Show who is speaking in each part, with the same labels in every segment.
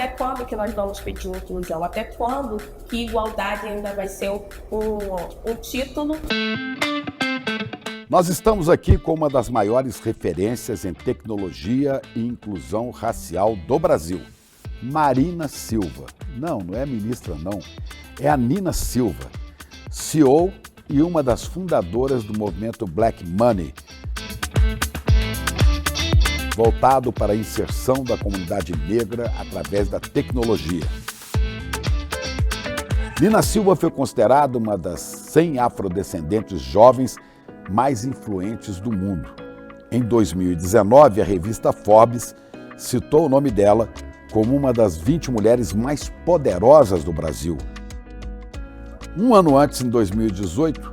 Speaker 1: até quando que nós vamos pedir inclusão? Até quando que igualdade ainda vai ser um título?
Speaker 2: Nós estamos aqui com uma das maiores referências em tecnologia e inclusão racial do Brasil, Marina Silva. Não é ministra não, é a Nina Silva, CEO e uma das fundadoras do movimento Black Money, voltado para a inserção da comunidade negra através da tecnologia. Nina Silva foi considerada uma das 100 afrodescendentes jovens mais influentes do mundo. Em 2019, a revista Forbes citou o nome dela como uma das 20 mulheres mais poderosas do Brasil. Um ano antes, em 2018,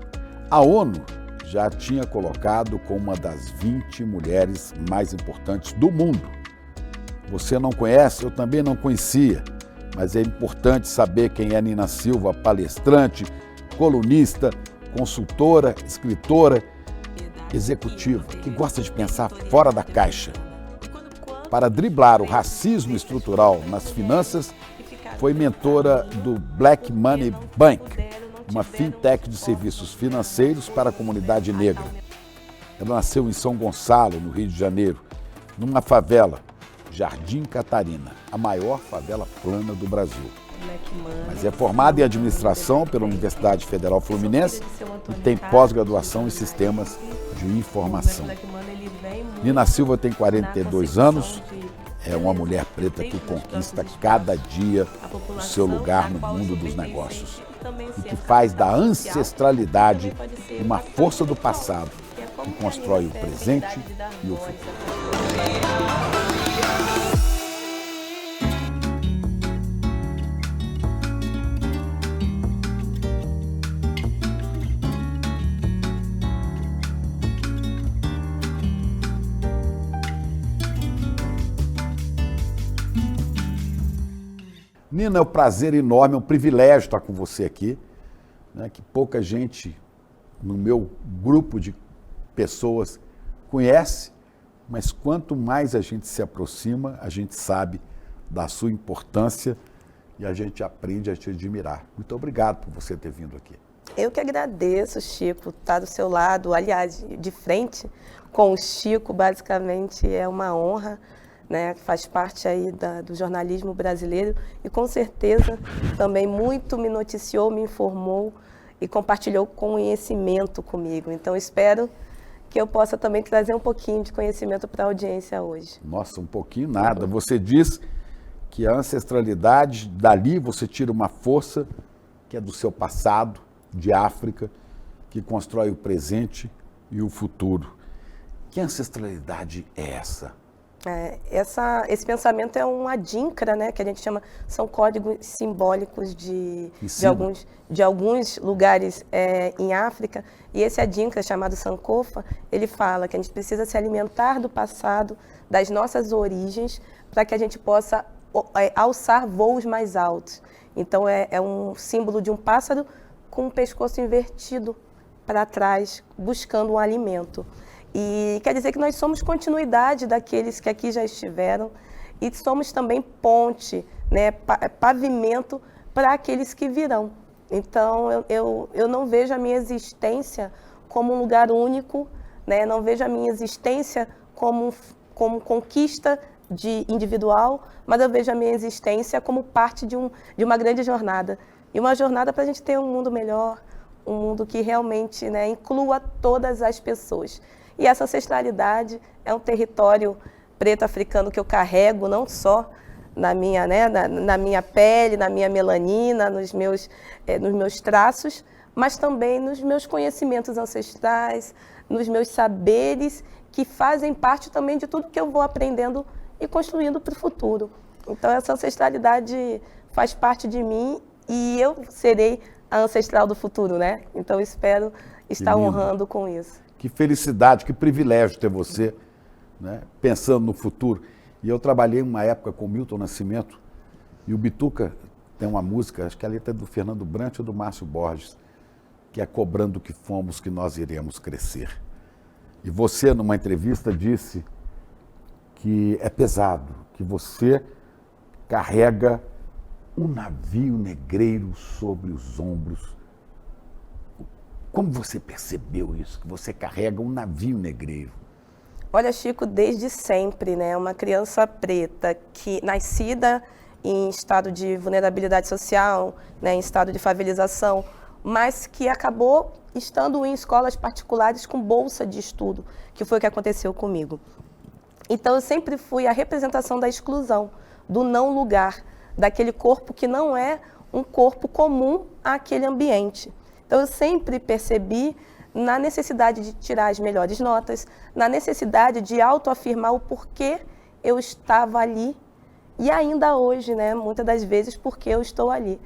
Speaker 2: a ONU já tinha colocado como uma das 20 mulheres mais importantes do mundo. Você não conhece? Eu também não conhecia, mas é importante saber quem é Nina Silva, palestrante, colunista, consultora, escritora, executiva, que gosta de pensar fora da caixa. Para driblar o racismo estrutural nas finanças, foi mentora do Black Money Bank, uma fintech de serviços financeiros para a comunidade negra. Ela nasceu em São Gonçalo, no Rio de Janeiro, numa favela, Jardim Catarina, a maior favela plana do Brasil. Mas é formada em administração pela Universidade Federal Fluminense e tem pós-graduação em sistemas de informação. Nina Silva tem 42 anos, é uma mulher preta que conquista cada dia o seu lugar no mundo dos negócios e que faz da ancestralidade uma força do passado que constrói o presente e o futuro. Nina, é um prazer enorme, é um privilégio estar com você aqui, né, que pouca gente no meu grupo de pessoas conhece, mas quanto mais a gente se aproxima, a gente sabe da sua importância e a gente aprende a te admirar. Muito obrigado por você ter vindo aqui.
Speaker 3: Eu que agradeço, Chico, estar do seu lado, aliás, de frente com o Chico, basicamente é uma honra. Né, faz parte aí do jornalismo brasileiro e com certeza também muito me noticiou, me informou e compartilhou conhecimento comigo. Então espero que eu possa também trazer um pouquinho de conhecimento para a audiência hoje.
Speaker 2: Nossa, um pouquinho nada. Você diz que a ancestralidade, dali você tira uma força que é do seu passado, de África, que constrói o presente e o futuro. Que ancestralidade é essa?
Speaker 3: Esse pensamento é um adinkra, né, que a gente chama, são códigos simbólicos de alguns lugares em África, e esse adinkra, chamado Sankofa, ele fala que a gente precisa se alimentar do passado, das nossas origens, para que a gente possa alçar voos mais altos. Então é um símbolo de um pássaro com o pescoço invertido para trás, buscando um alimento. E quer dizer que nós somos continuidade daqueles que aqui já estiveram e somos também ponte, né, pavimento para aqueles que virão. Então, eu não vejo a minha existência como um lugar único, né, não vejo a minha existência como conquista individual, mas eu vejo a minha existência como parte de uma grande jornada. E uma jornada para a gente ter um mundo melhor, um mundo que realmente, né, inclua todas as pessoas. E essa ancestralidade é um território preto africano que eu carrego não só na minha, né, na minha pele, na minha melanina, nos meus traços, mas também nos meus conhecimentos ancestrais, nos meus saberes, que fazem parte também de tudo que eu vou aprendendo e construindo para o futuro. Então essa ancestralidade faz parte de mim e eu serei a ancestral do futuro, né? Então espero estar honrando com isso.
Speaker 2: Que felicidade, que privilégio ter você, né, pensando no futuro. E eu trabalhei uma época com o Milton Nascimento e o Bituca tem uma música, acho que a letra é do Fernando Brant ou do Márcio Borges, que é Cobrando o que fomos, que nós iremos crescer. E você, numa entrevista, disse que é pesado, que você carrega um navio negreiro sobre os ombros. Como você percebeu isso, que você carrega um navio negreiro?
Speaker 3: Olha, Chico, desde sempre, né? Uma criança preta que nascida em estado de vulnerabilidade social, né, em estado de favelização, mas que acabou estando em escolas particulares com bolsa de estudo, que foi o que aconteceu comigo. Então, eu sempre fui a representação da exclusão, do não lugar, daquele corpo que não é um corpo comum àquele ambiente. Então, eu sempre percebi na necessidade de tirar as melhores notas, na necessidade de autoafirmar o porquê eu estava ali, e ainda hoje, né, muitas das vezes, porque eu estou ali.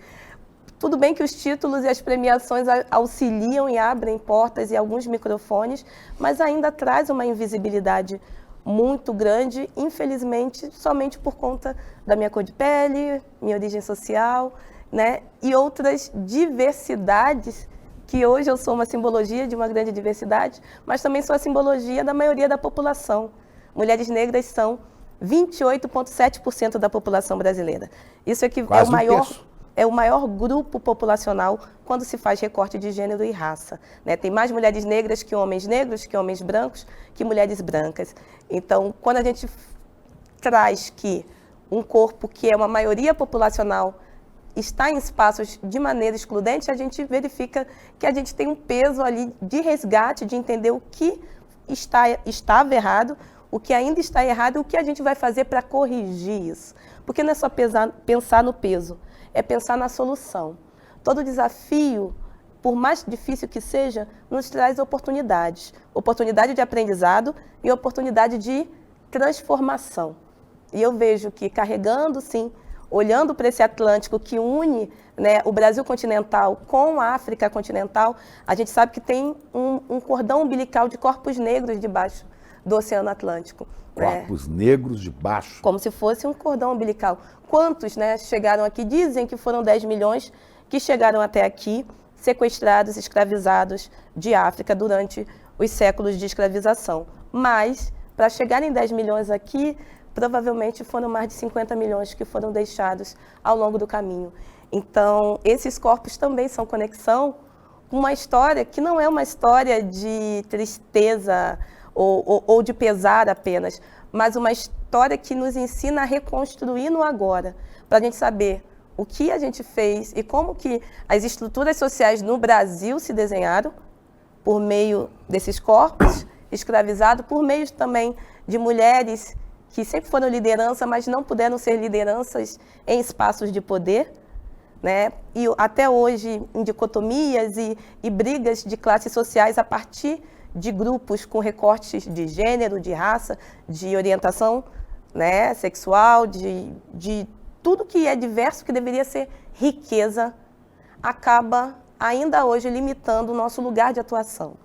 Speaker 3: Tudo bem que os títulos e as premiações auxiliam e abrem portas e alguns microfones, mas ainda traz uma invisibilidade muito grande, infelizmente, somente por conta da minha cor de pele, minha origem social, né, e outras diversidades, que hoje eu sou uma simbologia de uma grande diversidade, mas também sou a simbologia da maioria da população. Mulheres negras são 28,7% da população brasileira. Isso é, é o maior grupo populacional quando se faz recorte de gênero e raça, né? Tem mais mulheres negras, que homens brancos, que mulheres brancas. Então, quando a gente traz que um corpo que é uma maioria populacional está em espaços de maneira excludente, a gente verifica que a gente tem um peso ali de resgate, de entender o que estava errado, o que ainda está errado e o que a gente vai fazer para corrigir isso. Porque não é só pensar no peso, é pensar na solução. Todo desafio, por mais difícil que seja, nos traz oportunidades. Oportunidade de aprendizado e oportunidade de transformação. E eu vejo que carregando, sim, olhando para esse Atlântico que une, né, o Brasil continental com a África continental, a gente sabe que tem um cordão umbilical de corpos negros debaixo do Oceano Atlântico.
Speaker 2: Corpos negros debaixo.
Speaker 3: Como se fosse um cordão umbilical. Quantos, né, chegaram aqui? Dizem que foram 10 milhões que chegaram até aqui, sequestrados, escravizados de África durante os séculos de escravização. Mas, para chegar em 10 milhões aqui, provavelmente foram mais de 50 milhões que foram deixados ao longo do caminho. Então, esses corpos também são conexão com uma história que não é uma história de tristeza ou de pesar apenas, mas uma história que nos ensina a reconstruir no agora, para a gente saber o que a gente fez e como que as estruturas sociais no Brasil se desenharam por meio desses corpos escravizados, por meio também de mulheres que sempre foram liderança, mas não puderam ser lideranças em espaços de poder, né? E até hoje em dicotomias e brigas de classes sociais a partir de grupos com recortes de gênero, de raça, de orientação, né, sexual, de tudo que é diverso, que deveria ser riqueza, acaba ainda hoje limitando o nosso lugar de atuação.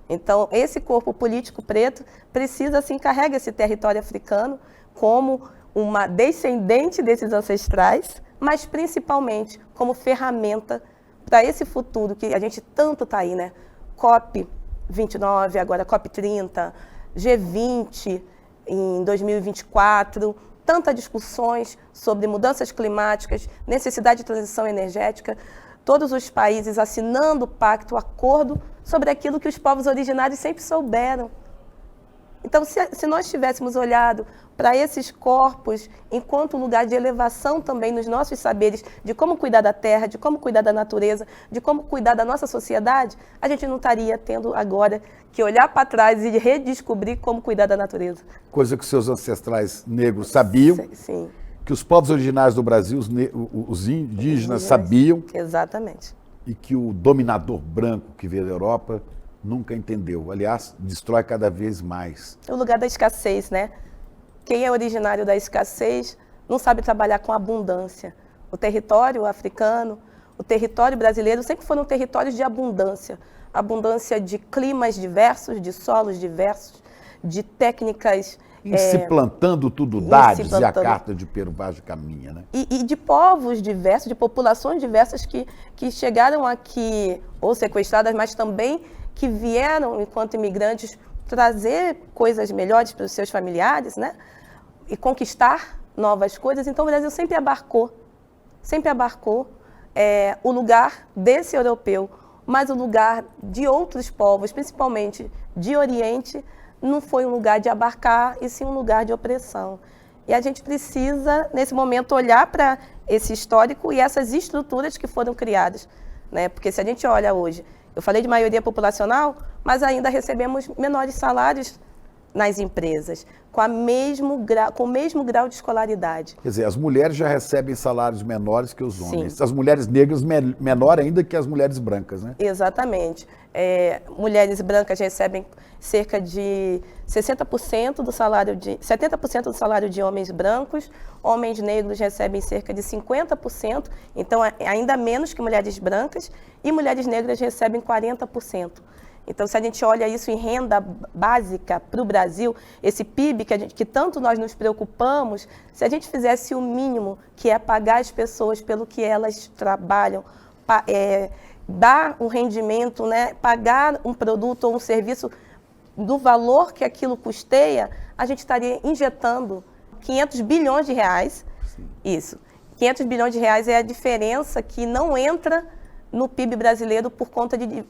Speaker 3: Então, esse corpo político preto precisa, sim, carrega esse território africano como uma descendente desses ancestrais, mas principalmente como ferramenta para esse futuro que a gente tanto está aí, né? COP29, agora COP30, G20 em 2024, tantas discussões sobre mudanças climáticas, necessidade de transição energética, todos os países assinando o pacto, o acordo sobre aquilo que os povos originários sempre souberam. Então, se nós tivéssemos olhado para esses corpos enquanto lugar de elevação também nos nossos saberes de como cuidar da terra, de como cuidar da natureza, de como cuidar da nossa sociedade, a gente não estaria tendo agora que olhar para trás e redescobrir como cuidar da natureza.
Speaker 2: Coisa que seus ancestrais negros sabiam,
Speaker 3: sim,
Speaker 2: que os povos originários do Brasil, os indígenas sabiam.
Speaker 3: Exatamente.
Speaker 2: E que o dominador branco que veio da Europa nunca entendeu. Aliás, destrói cada vez mais.
Speaker 3: O lugar da escassez, né? Quem é originário da escassez não sabe trabalhar com abundância. O território africano, o território brasileiro sempre foram territórios de abundância. Abundância de climas diversos, de solos diversos, de técnicas...
Speaker 2: E se plantando tudo dá, dizia a carta de Pero Vaz de Caminha, né?
Speaker 3: E de povos diversos, de populações diversas que chegaram aqui, ou sequestradas, mas também que vieram, enquanto imigrantes, trazer coisas melhores para os seus familiares, né? E conquistar novas coisas. Então, o Brasil sempre abarcou o lugar desse europeu, mas o lugar de outros povos, principalmente de Oriente, não foi um lugar de abarcar, e sim um lugar de opressão. E a gente precisa, nesse momento, olhar para esse histórico e essas estruturas que foram criadas, né? Porque se a gente olha hoje, eu falei de maioria populacional, mas ainda recebemos menores salários nas empresas, com o mesmo grau de escolaridade.
Speaker 2: Quer dizer, as mulheres já recebem salários menores que os homens. Sim. As mulheres negras menor ainda que as mulheres brancas, né?
Speaker 3: Exatamente. Mulheres brancas recebem cerca de 70% do salário de homens brancos, homens negros recebem cerca de 50%, então ainda menos que mulheres brancas, e mulheres negras recebem 40%. Então, se a gente olha isso em renda básica para o Brasil, esse PIB que tanto nós nos preocupamos, se a gente fizesse o mínimo, que é pagar as pessoas pelo que elas trabalham, dar um rendimento, né, pagar um produto ou um serviço do valor que aquilo custeia, a gente estaria injetando 500 bilhões de reais. Sim. Isso. 500 bilhões de reais é a diferença que não entra no PIB brasileiro por conta de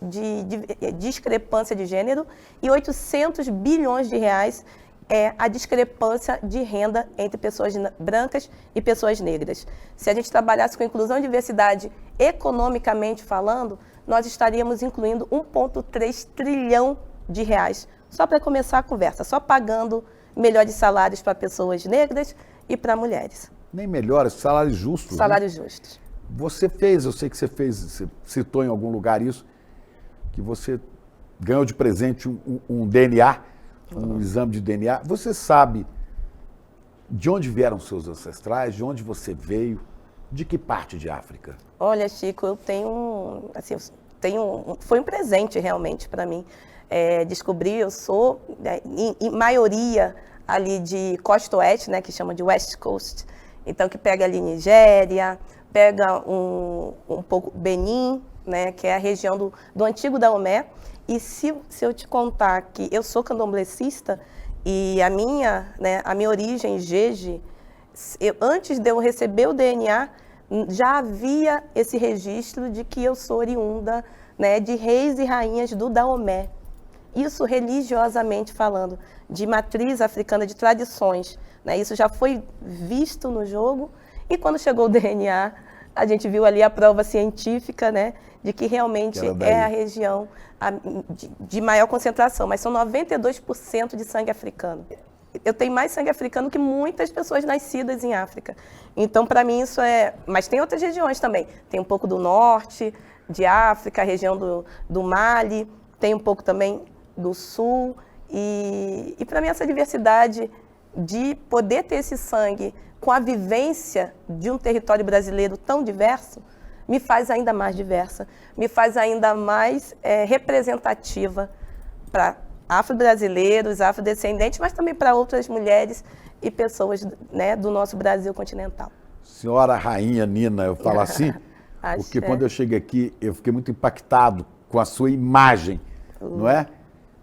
Speaker 3: discrepância de gênero, e 800 bilhões de reais é a discrepância de renda entre pessoas brancas e pessoas negras. Se a gente trabalhasse com inclusão e diversidade economicamente falando, nós estaríamos incluindo 1,3 trilhão de reais, só para começar a conversa, só pagando melhores salários para pessoas negras e para mulheres.
Speaker 2: Nem melhores, salários justos.
Speaker 3: Salários, né? Justos.
Speaker 2: Você fez, eu sei que você citou em algum lugar isso, que você ganhou de presente um DNA, um exame de DNA. Você sabe de onde vieram seus ancestrais, de onde você veio, de que parte de África?
Speaker 3: Olha, Chico, eu tenho, assim, foi um presente realmente para mim. Descobri, eu sou, em maioria, ali de costa oeste, né, que chama de West Coast, então que pega ali Nigéria, pega um pouco Benin, né, que é a região do antigo Daomé. E se eu te contar que eu sou candomblessista e a minha origem, Jeje, antes de eu receber o DNA, já havia esse registro de que eu sou oriunda, né, de reis e rainhas do Daomé. Isso religiosamente falando, de matriz africana, de tradições, né, isso já foi visto no jogo. E quando chegou o DNA, a gente viu ali a prova científica, né, de que realmente é a região de maior concentração, mas são 92% de sangue africano. Eu tenho mais sangue africano que muitas pessoas nascidas em África. Então, para mim, isso é... Mas tem outras regiões também. Tem um pouco do norte de África, a região do Mali, tem um pouco também do sul. E para mim, essa diversidade de poder ter esse sangue com a vivência de um território brasileiro tão diverso, me faz ainda mais diversa, me faz ainda mais representativa para afro-brasileiros, afrodescendentes, mas também para outras mulheres e pessoas, né, do nosso Brasil continental.
Speaker 2: Senhora Rainha Nina, eu falo assim, porque quando eu cheguei aqui, eu fiquei muito impactado com a sua imagem, não é?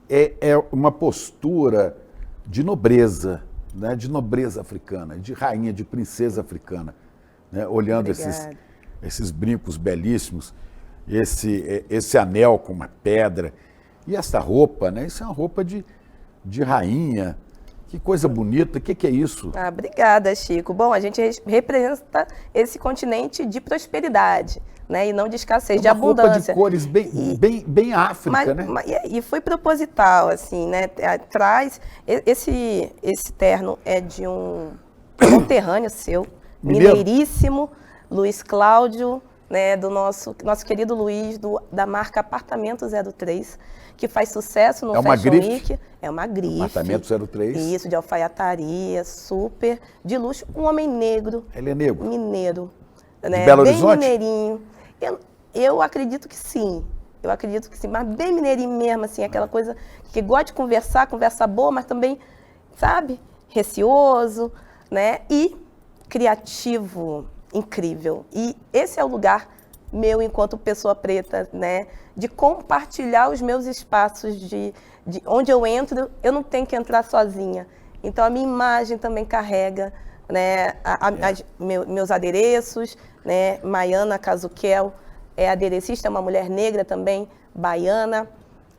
Speaker 2: É uma postura de nobreza, né, de nobreza africana, de rainha, de princesa africana, né, olhando esses brincos belíssimos, esse anel com uma pedra, e essa roupa, né, isso é uma roupa de rainha. Que coisa bonita, o que é isso?
Speaker 3: Obrigada, Chico. Bom, a gente representa esse continente de prosperidade, né, e não de escassez, de abundância.
Speaker 2: Roupa de cores bem África, né?
Speaker 3: E foi proposital, assim, né? Traz esse terno é de um conterrâneo seu, mineiríssimo, Luiz Cláudio, né, do nosso querido Luiz, da marca Apartamento 03, que faz sucesso no Fashion Week. É uma grife.
Speaker 2: Apartamento 03.
Speaker 3: Isso, de alfaiataria, super, de luxo. Um homem negro.
Speaker 2: Ele é negro?
Speaker 3: Mineiro.
Speaker 2: Né? De Belo Horizonte?
Speaker 3: Bem mineirinho. Eu acredito que sim. Mas bem mineirinho mesmo, assim, aquela coisa que gosta de conversa boa, mas também, sabe, receoso, né? E criativo, incrível. E esse é o lugar meu enquanto pessoa preta, né, de compartilhar os meus espaços, de onde eu entro, eu não tenho que entrar sozinha. Então a minha imagem também carrega, né, meus adereços, né, Maiana Casuquel é aderecista, é uma mulher negra também, baiana.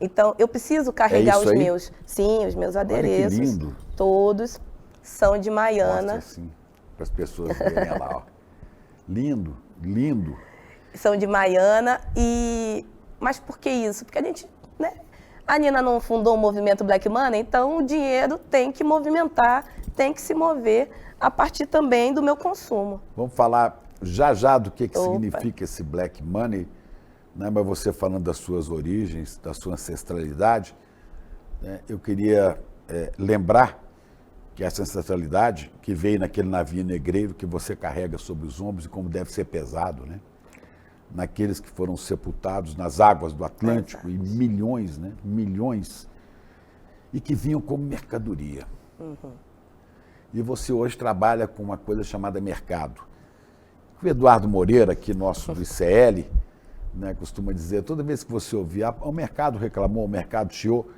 Speaker 3: Então, eu preciso carregar os meus adereços.
Speaker 2: Olha que lindo.
Speaker 3: Todos são de Maiana.
Speaker 2: Mostra assim, para as pessoas verem lá, ó. Lindo, lindo.
Speaker 3: São de Maiana. Mas por que isso? Porque a gente, né, a Nina não fundou o movimento Black Money, então o dinheiro tem que movimentar, tem que se mover a partir também do meu consumo.
Speaker 2: Vamos falar já do que significa esse Black Money, né? Mas você falando das suas origens, da sua ancestralidade, né? Eu queria lembrar que essa ancestralidade que veio naquele navio negreiro que você carrega sobre os ombros e como deve ser pesado, né? Naqueles que foram sepultados nas águas do Atlântico, e milhões, né? Milhões, e que vinham como mercadoria. E você hoje trabalha com uma coisa chamada mercado. O Eduardo Moreira, aqui nosso do ICL, né, costuma dizer, toda vez que você ouvir, o mercado reclamou, o mercado chiou,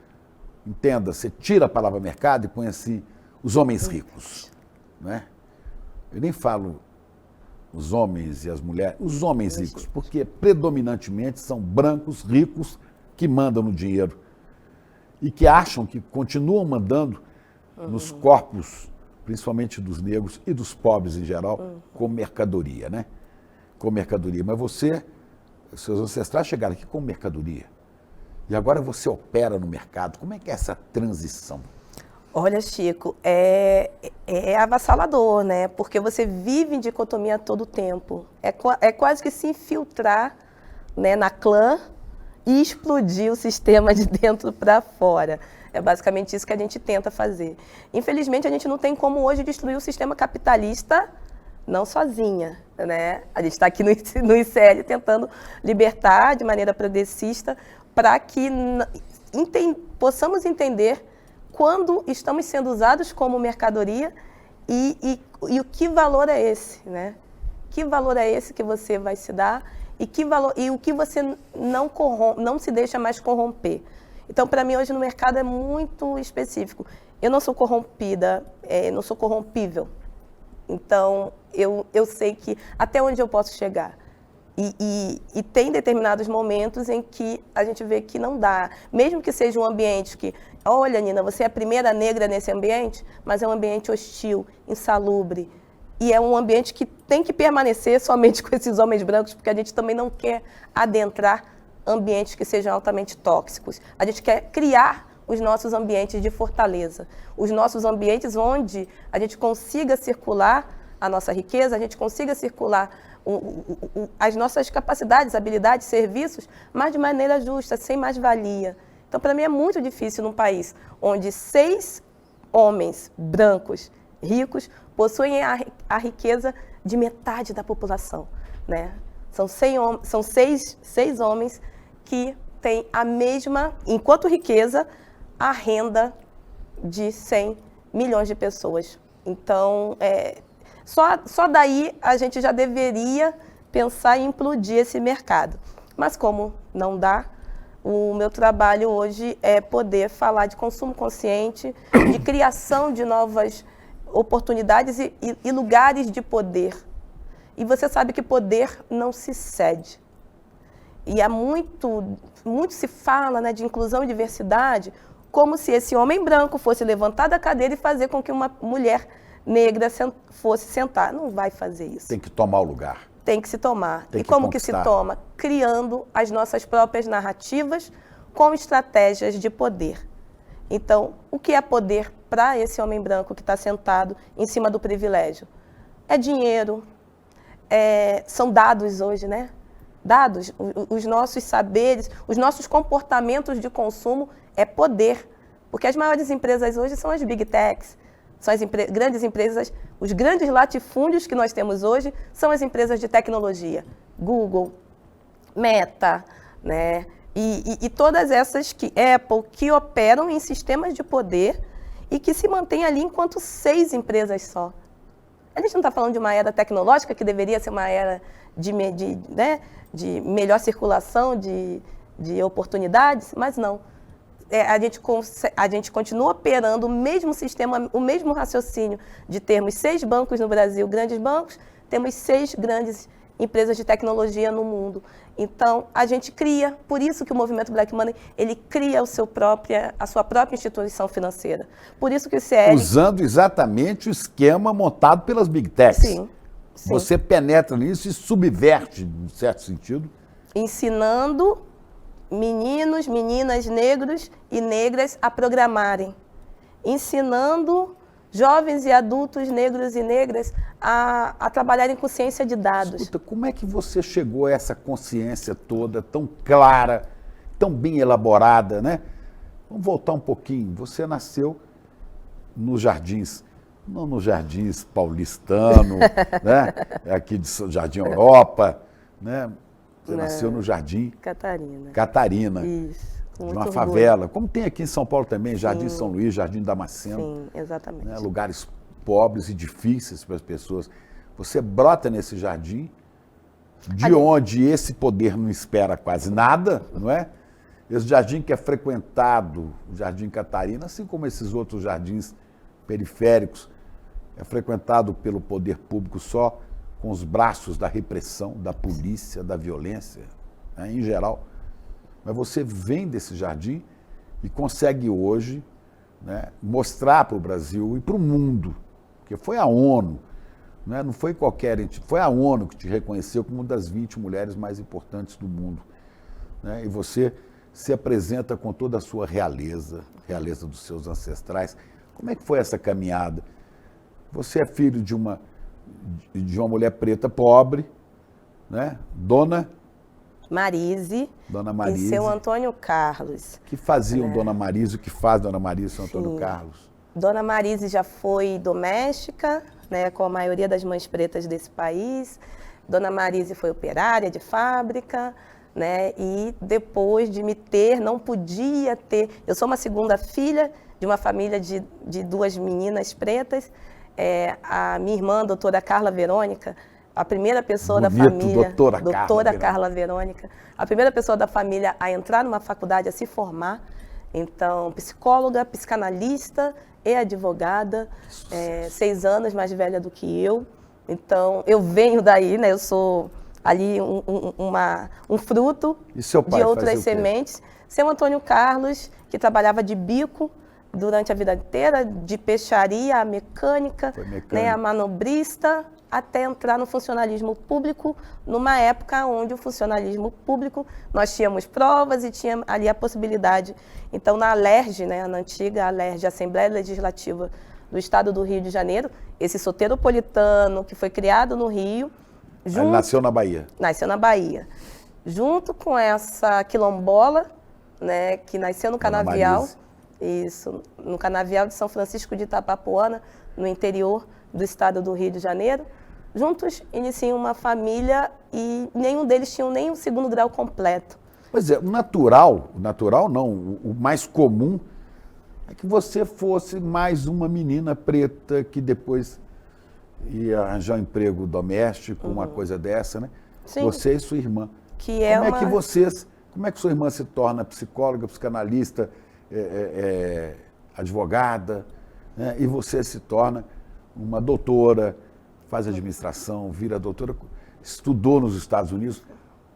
Speaker 2: entenda, você tira a palavra mercado e põe assim, os homens ricos. Né? Eu nem falo os homens e as mulheres, os homens ricos, porque predominantemente são brancos, ricos, que mandam no dinheiro e que acham que continuam mandando nos corpos, principalmente dos negros e dos pobres em geral, como mercadoria, né? Como mercadoria. Mas seus ancestrais chegaram aqui como mercadoria. E agora você opera no mercado. Como é que é essa transição?
Speaker 3: Olha, Chico, é avassalador, né? Porque você vive em dicotomia a todo tempo. É quase que se infiltrar, né, na clã e explodir o sistema de dentro para fora. É basicamente isso que a gente tenta fazer. Infelizmente, a gente não tem como hoje destruir o sistema capitalista não sozinha, né? A gente está aqui no ICL tentando libertar de maneira progressista para que possamos entender quando estamos sendo usados como mercadoria e o que valor é esse, né? Que valor é esse que você vai se dar e o que você não se deixa mais corromper. Então, para mim, hoje no mercado é muito específico. Eu não sou corrompida, não sou corrompível. Então, eu sei que até onde eu posso chegar. E tem determinados momentos em que a gente vê que não dá. Mesmo que seja um ambiente que, olha, Nina, você é a primeira negra nesse ambiente, mas é um ambiente hostil, insalubre. E é um ambiente que tem que permanecer somente com esses homens brancos, porque a gente também não quer adentrar ambientes que sejam altamente tóxicos. A gente quer criar os nossos ambientes de fortaleza, os nossos ambientes onde a gente consiga circular a nossa riqueza, a gente consiga circular as nossas capacidades, habilidades, serviços, mas de maneira justa, sem mais-valia. Então, para mim, é muito difícil num país onde 6 homens brancos ricos possuem a riqueza de metade da população, né? São 6 homens que têm a mesma, enquanto riqueza, a renda de 100 milhões de pessoas. Então, só daí a gente já deveria pensar em implodir esse mercado. Mas como não dá, o meu trabalho hoje é poder falar de consumo consciente, de criação de novas oportunidades e lugares de poder. E você sabe que poder não se cede. E há muito se fala, né, de inclusão e diversidade, como se esse homem branco fosse levantar da cadeira e fazer com que uma mulher negra fosse sentar. Não vai fazer isso.
Speaker 2: Tem que tomar o lugar.
Speaker 3: Tem que se tomar.
Speaker 2: Tem
Speaker 3: e
Speaker 2: que
Speaker 3: como
Speaker 2: conquistar.
Speaker 3: que se toma? Criando as nossas próprias narrativas com estratégias de poder. Então, o que é poder para esse homem branco que está sentado em cima do privilégio? É dinheiro, são dados hoje, né? Dados, os nossos saberes, os nossos comportamentos de consumo é poder. Porque as maiores empresas hoje são as Big Techs, são as grandes empresas, os grandes latifúndios que nós temos hoje são as empresas de tecnologia. Google, Meta, né? E todas essas Apple, que operam em sistemas de poder e que se mantêm ali enquanto 6 empresas só. A gente não está falando de uma era tecnológica que deveria ser uma era de melhor circulação de oportunidades, mas não. a gente continua operando o mesmo sistema, o mesmo raciocínio de termos 6 bancos no Brasil, grandes bancos, temos 6 grandes empresas de tecnologia no mundo. Então, a gente cria, por isso que o movimento Black Money, ele cria a sua própria instituição financeira. Por isso que o CL...
Speaker 2: Usando exatamente o esquema montado pelas Big Techs.
Speaker 3: Sim.
Speaker 2: Você penetra nisso e subverte, em certo sentido.
Speaker 3: Ensinando meninos, meninas, negros e negras a programarem. Ensinando jovens e adultos negros e negras a trabalharem com ciência de dados.
Speaker 2: Escuta, como é que você chegou a essa consciência toda, tão clara, tão bem elaborada, né? Vamos voltar um pouquinho. Você nasceu nos Jardins, não nos Jardins paulistano, né? Aqui de Jardim Europa, né? Você nasceu no Jardim Catarina.
Speaker 3: Isso.
Speaker 2: De uma favela, como tem aqui em São Paulo também, Jardim São Luís, Jardim Damasceno.
Speaker 3: Sim, exatamente.
Speaker 2: Né, lugares pobres e difíceis para as pessoas. Você brota nesse jardim, onde esse poder não espera quase nada, não é? Esse jardim que é frequentado, o Jardim Catarina, assim como esses outros jardins periféricos, é frequentado pelo poder público só com os braços da repressão, da polícia, da violência, né, em geral. Mas você vem desse jardim e consegue hoje, né, mostrar para o Brasil e para o mundo, porque foi a ONU, né, não foi qualquer entidade, foi a ONU que te reconheceu como uma das 20 mulheres mais importantes do mundo. Né, e você se apresenta com toda a sua realeza dos seus ancestrais. Como é que foi essa caminhada? Você é filho de uma mulher preta pobre, né, Dona
Speaker 3: Marise e seu Antônio Carlos.
Speaker 2: Que faziam Dona Marise, o que faz Dona Marise e seu Antônio Carlos?
Speaker 3: Dona Marise já foi doméstica, né, com a maioria das mães pretas desse país. Dona Marise foi operária de fábrica, né, e depois de me ter, não podia ter... Eu sou uma segunda filha de uma família de 2 meninas pretas. A minha irmã, a doutora Carla Verônica, a primeira pessoa da família, doutora Carla Verônica, a primeira pessoa da família a entrar numa faculdade, a se formar. Então, psicóloga, psicanalista e advogada, 6 anos mais velha do que eu. Então, eu venho daí, né? Eu sou ali um fruto de outras sementes. Seu Antônio Carlos, que trabalhava de bico durante a vida inteira, de peixaria, a mecânica, né, a manobrista, até entrar no funcionalismo público, numa época onde o funcionalismo público, nós tínhamos provas e tinha ali a possibilidade. Então, na ALERJ, né, na antiga ALERJ, Assembleia Legislativa do Estado do Rio de Janeiro, esse soteropolitano que foi criado no Rio...
Speaker 2: Ele nasceu na Bahia.
Speaker 3: Nasceu na Bahia. Junto com essa quilombola, né, que nasceu no Canavial, isso, no Canavial de São Francisco de Itapapuana, no interior do Estado do Rio de Janeiro. Juntos iniciam uma família e nenhum deles tinha nem o 2º grau completo.
Speaker 2: Pois é, o natural não, o mais comum é que você fosse mais uma menina preta que depois ia arranjar um emprego doméstico, uma coisa dessa, né?
Speaker 3: Sim.
Speaker 2: Você e sua irmã. Como é que sua irmã se torna psicóloga, psicanalista, advogada, né? E você se torna uma doutora, faz administração, vira doutora, estudou nos Estados Unidos.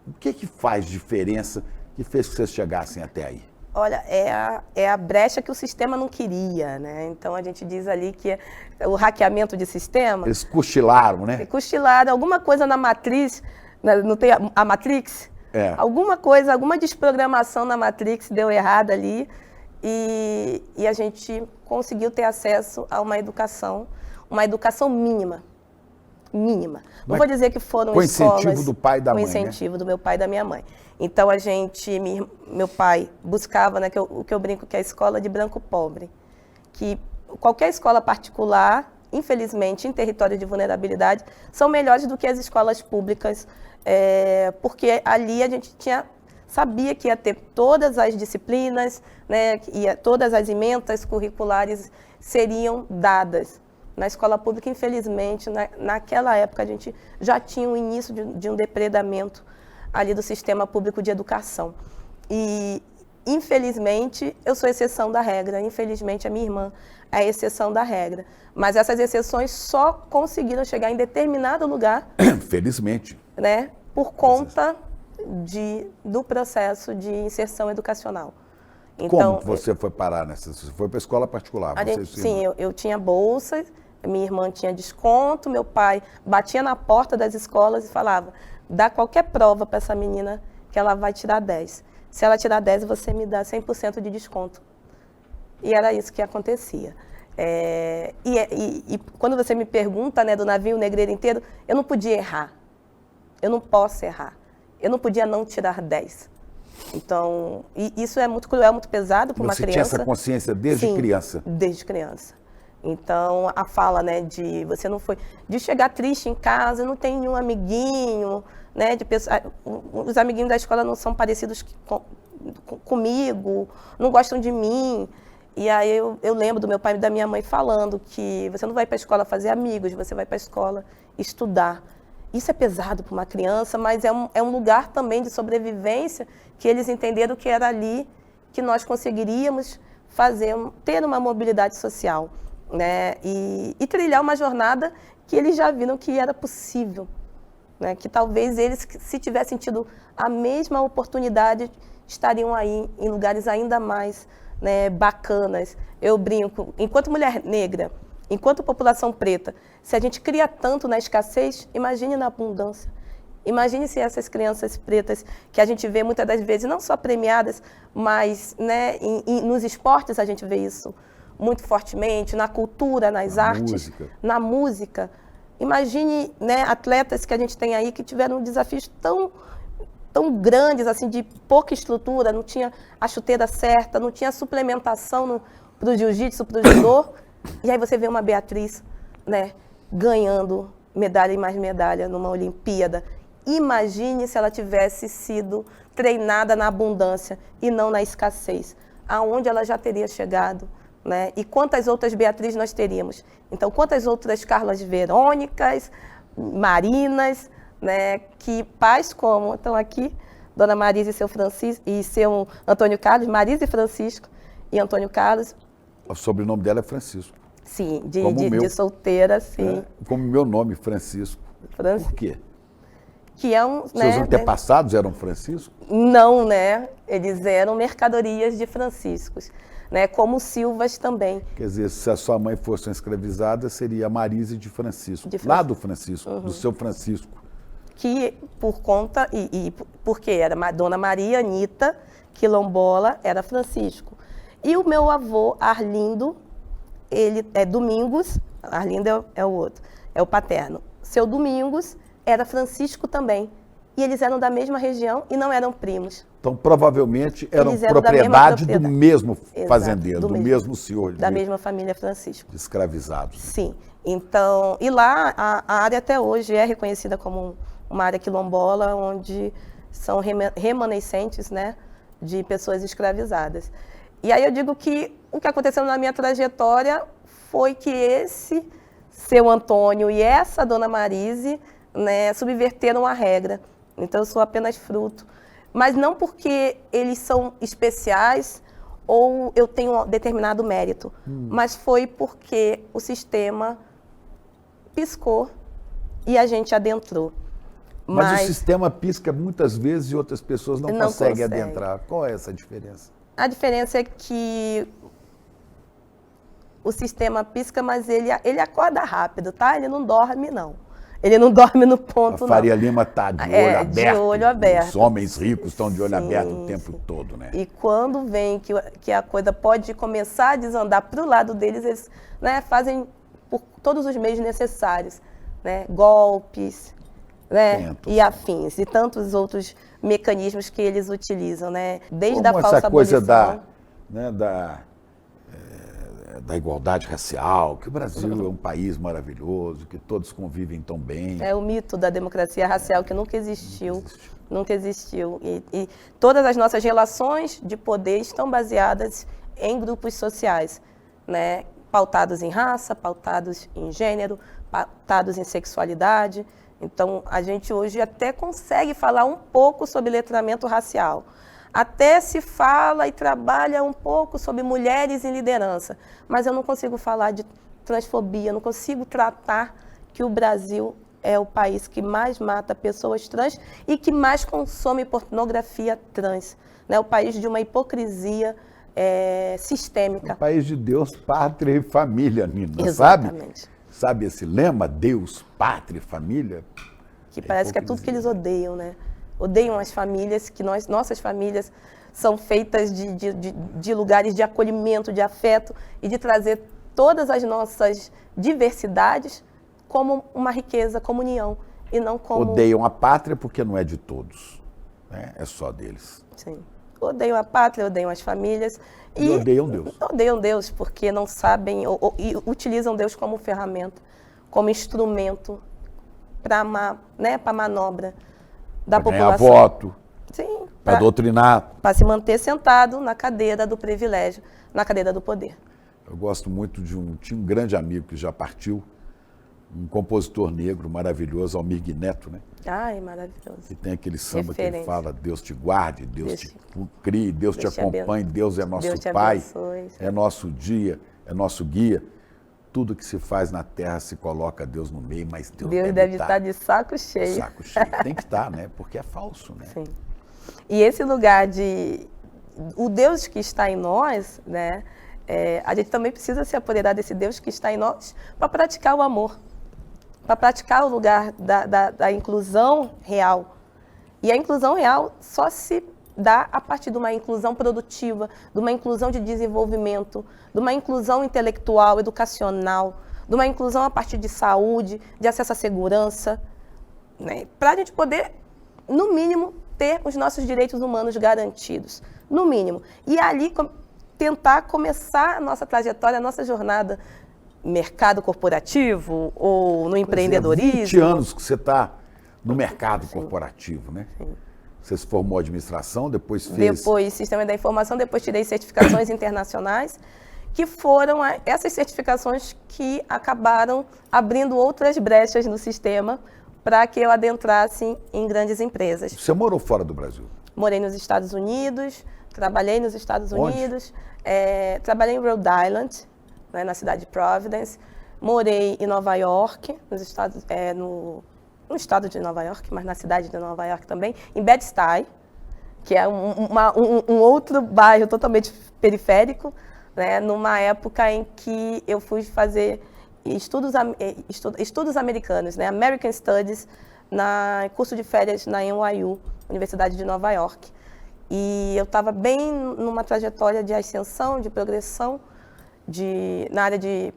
Speaker 2: O que faz diferença que fez que vocês chegassem até aí?
Speaker 3: Olha, é a brecha que o sistema não queria, né? Então, a gente diz ali que o hackeamento de sistema...
Speaker 2: Eles cochilaram, né?
Speaker 3: Cochilaram. Alguma coisa na matriz, não tem a Matrix? Alguma coisa, alguma desprogramação na Matrix deu errado ali e a gente conseguiu ter acesso a uma educação mínima. Mínima. Não vou dizer que foram escolas...
Speaker 2: Com incentivo do pai e da mãe,
Speaker 3: Com incentivo do meu pai e da minha mãe. Então, meu pai buscava, né, o que eu brinco que é a escola de branco pobre. Que qualquer escola particular, infelizmente, em território de vulnerabilidade, são melhores do que as escolas públicas, porque ali a gente sabia que ia ter todas as disciplinas, né, todas as emendas curriculares seriam dadas. Na escola pública, infelizmente, naquela época, a gente já tinha o início de um depredamento ali do sistema público de educação. E infelizmente, eu sou exceção da regra. Infelizmente, a minha irmã é a exceção da regra. Mas essas exceções só conseguiram chegar em determinado lugar,
Speaker 2: Felizmente.
Speaker 3: né, por conta do processo de inserção educacional. Então,
Speaker 2: Como você foi parar nessa? Você foi para a escola particular?
Speaker 3: Sim, eu tinha bolsa, minha irmã tinha desconto, meu pai batia na porta das escolas e falava, dá qualquer prova para essa menina que ela vai tirar 10. Se ela tirar 10, você me dá 100% de desconto. E era isso que acontecia. E quando você me pergunta, né, do navio negreiro inteiro, eu não podia errar. Eu não posso errar. Eu não podia não tirar 10. Então, isso é muito cruel, muito pesado para uma criança.
Speaker 2: Você tinha essa consciência desde criança?
Speaker 3: Desde criança. Então, a fala, né, de você não foi... De chegar triste em casa, não tem nenhum amiguinho, né, os amiguinhos da escola não são parecidos comigo, não gostam de mim. E aí eu lembro do meu pai e da minha mãe falando que você não vai para a escola fazer amigos, você vai para a escola estudar. Isso é pesado para uma criança, mas é um lugar também de sobrevivência que eles entenderam que era ali que nós conseguiríamos ter uma mobilidade social, né? E trilhar uma jornada que eles já viram que era possível, né? Que talvez eles, se tivessem tido a mesma oportunidade, estariam aí em lugares ainda mais, né, bacanas. Eu brinco, enquanto mulher negra, enquanto população preta, se a gente cria tanto na escassez, imagine na abundância. Imagine se essas crianças pretas, que a gente vê muitas das vezes, não só premiadas, mas, né, nos esportes a gente vê isso muito fortemente, na cultura, nas artes, na música. Imagine, né, atletas que a gente tem aí que tiveram desafios tão grandes, assim, de pouca estrutura, não tinha a chuteira certa, não tinha suplementação para o jiu-jitsu, para o judô. E aí você vê uma Beatriz, né, ganhando medalha e mais medalha numa Olimpíada. Imagine se ela tivesse sido treinada na abundância e não na escassez. Aonde ela já teria chegado, né? E quantas outras Beatriz nós teríamos? Então, quantas outras Carlas Verônicas, Marinas, né? Que pais como estão aqui, Dona Marisa e seu Francisco, e seu Antônio Carlos, Marisa e Francisco e Antônio Carlos.
Speaker 2: O sobrenome dela é Francisco.
Speaker 3: Sim, de solteira, sim.
Speaker 2: Como meu nome, Francisco. Por quê?
Speaker 3: Que é um,
Speaker 2: seus antepassados eram Francisco?
Speaker 3: Não, né? Eles eram mercadorias de franciscos, né? Como Silvas também.
Speaker 2: Quer dizer, se a sua mãe fosse uma escravizada, seria a Marise de Francisco. Lá do Francisco, do seu Francisco.
Speaker 3: Que por conta, porque era Dona Maria Anita, quilombola, era Francisco. E o meu avô, Arlindo, ele é Domingos, Arlindo é o outro, é o paterno. Seu Domingos era Francisco também. E eles eram da mesma região e não eram primos.
Speaker 2: Então, provavelmente, eram propriedade do mesmo fazendeiro, do mesmo senhor.
Speaker 3: Da mesma família Francisco.
Speaker 2: De escravizados.
Speaker 3: Sim. Então, e lá a área até hoje é reconhecida como uma área quilombola, onde são remanescentes, né, de pessoas escravizadas. E aí eu digo que o que aconteceu na minha trajetória foi que esse seu Antônio e essa Dona Marise, né, subverteram a regra. Então eu sou apenas fruto. Mas não porque eles são especiais ou eu tenho um determinado mérito, mas foi porque o sistema piscou e a gente adentrou.
Speaker 2: Mas o sistema pisca muitas vezes e outras pessoas não conseguem adentrar. Qual é essa diferença?
Speaker 3: A diferença é que o sistema pisca, mas ele acorda rápido, tá? Ele não dorme, não. Ele não dorme no ponto, não.
Speaker 2: A Faria Lima está de olho aberto.
Speaker 3: De olho aberto.
Speaker 2: Os homens ricos estão de olho aberto o tempo todo, né?
Speaker 3: E quando vem que a coisa pode começar a desandar para o lado deles, eles, né, fazem por todos os meios necessários, né? Golpes, né? E afins, e tantos outros mecanismos que eles utilizam, né? Desde a falsa
Speaker 2: essa coisa
Speaker 3: abolição,
Speaker 2: da igualdade racial, que o Brasil é um país maravilhoso, que todos convivem tão bem.
Speaker 3: É o mito da democracia racial que nunca existiu. Nunca existiu. E todas as nossas relações de poder estão baseadas em grupos sociais, né? Pautados em raça, pautados em gênero, pautados em sexualidade. Então, a gente hoje até consegue falar um pouco sobre letramento racial. Até se fala e trabalha um pouco sobre mulheres em liderança, mas eu não consigo falar de transfobia, não consigo tratar que o Brasil é o país que mais mata pessoas trans e que mais consome pornografia trans. Né? O país de uma hipocrisia sistêmica.
Speaker 2: O país de Deus, pátria e família, Nina,
Speaker 3: Exatamente.
Speaker 2: sabe? Sabe esse lema, Deus, pátria e família?
Speaker 3: Que parece que é tudo que eles odeiam, né? Odeiam as famílias, que nossas famílias são feitas de lugares de acolhimento, de afeto e de trazer todas as nossas diversidades como uma riqueza, como união, e não como...
Speaker 2: Odeiam a pátria porque não é de todos, né? É só deles.
Speaker 3: Sim. Odeiam a pátria, odeiam as famílias.
Speaker 2: E odeiam Deus.
Speaker 3: Odeiam Deus porque não sabem, e utilizam Deus como ferramenta, como instrumento para a manobra da
Speaker 2: pra
Speaker 3: população.
Speaker 2: Ganhar voto,
Speaker 3: Sim.
Speaker 2: para doutrinar.
Speaker 3: Para se manter sentado na cadeira do privilégio, na cadeira do poder.
Speaker 2: Eu gosto muito tinha um grande amigo que já partiu, um compositor negro maravilhoso, Almir Neto, né?
Speaker 3: Ai, maravilhoso.
Speaker 2: Que tem aquele samba que ele
Speaker 3: Referência.
Speaker 2: fala, Deus te guarde, Deus te crie, Deus te
Speaker 3: te
Speaker 2: acompanhe, Deus é nosso
Speaker 3: Deus te
Speaker 2: Pai,
Speaker 3: abençoe, sim.
Speaker 2: é nosso dia, é nosso guia. Tudo que se faz na terra se coloca Deus no meio, mas Deus
Speaker 3: deve estar de saco cheio.
Speaker 2: Saco cheio. Tem que estar, né? Porque é falso, né?
Speaker 3: Sim. E esse lugar o Deus que está em nós, né? A gente também precisa se apoderar desse Deus que está em nós para praticar o amor, para praticar o lugar da inclusão real. E a inclusão real só se dá a partir de uma inclusão produtiva, de uma inclusão de desenvolvimento, de uma inclusão intelectual, educacional, de uma inclusão a partir de saúde, de acesso à segurança, né? Para a gente poder, no mínimo, ter os nossos direitos humanos garantidos, no mínimo. E ali tentar começar a nossa trajetória, a nossa jornada, mercado corporativo ou no empreendedorismo.
Speaker 2: 20 anos que você está no mercado corporativo, né? Sim. Você se formou em administração, depois fez...
Speaker 3: Depois sistema da informação, depois tirei certificações internacionais, que foram essas certificações que acabaram abrindo outras brechas no sistema para que eu adentrasse em grandes empresas.
Speaker 2: Você morou fora do Brasil?
Speaker 3: Morei nos Estados Unidos, trabalhei nos Estados
Speaker 2: Onde?
Speaker 3: Unidos, trabalhei em Rhode Island, né, na cidade de Providence, morei em Nova York, no estado de Nova York, mas na cidade de Nova York também, em Bed-Stuy, que é um outro bairro totalmente periférico, né, numa época em que eu fui fazer estudos americanos, né, American Studies, curso de férias na NYU, Universidade de Nova York. E eu estava bem numa trajetória de ascensão, de progressão, na área de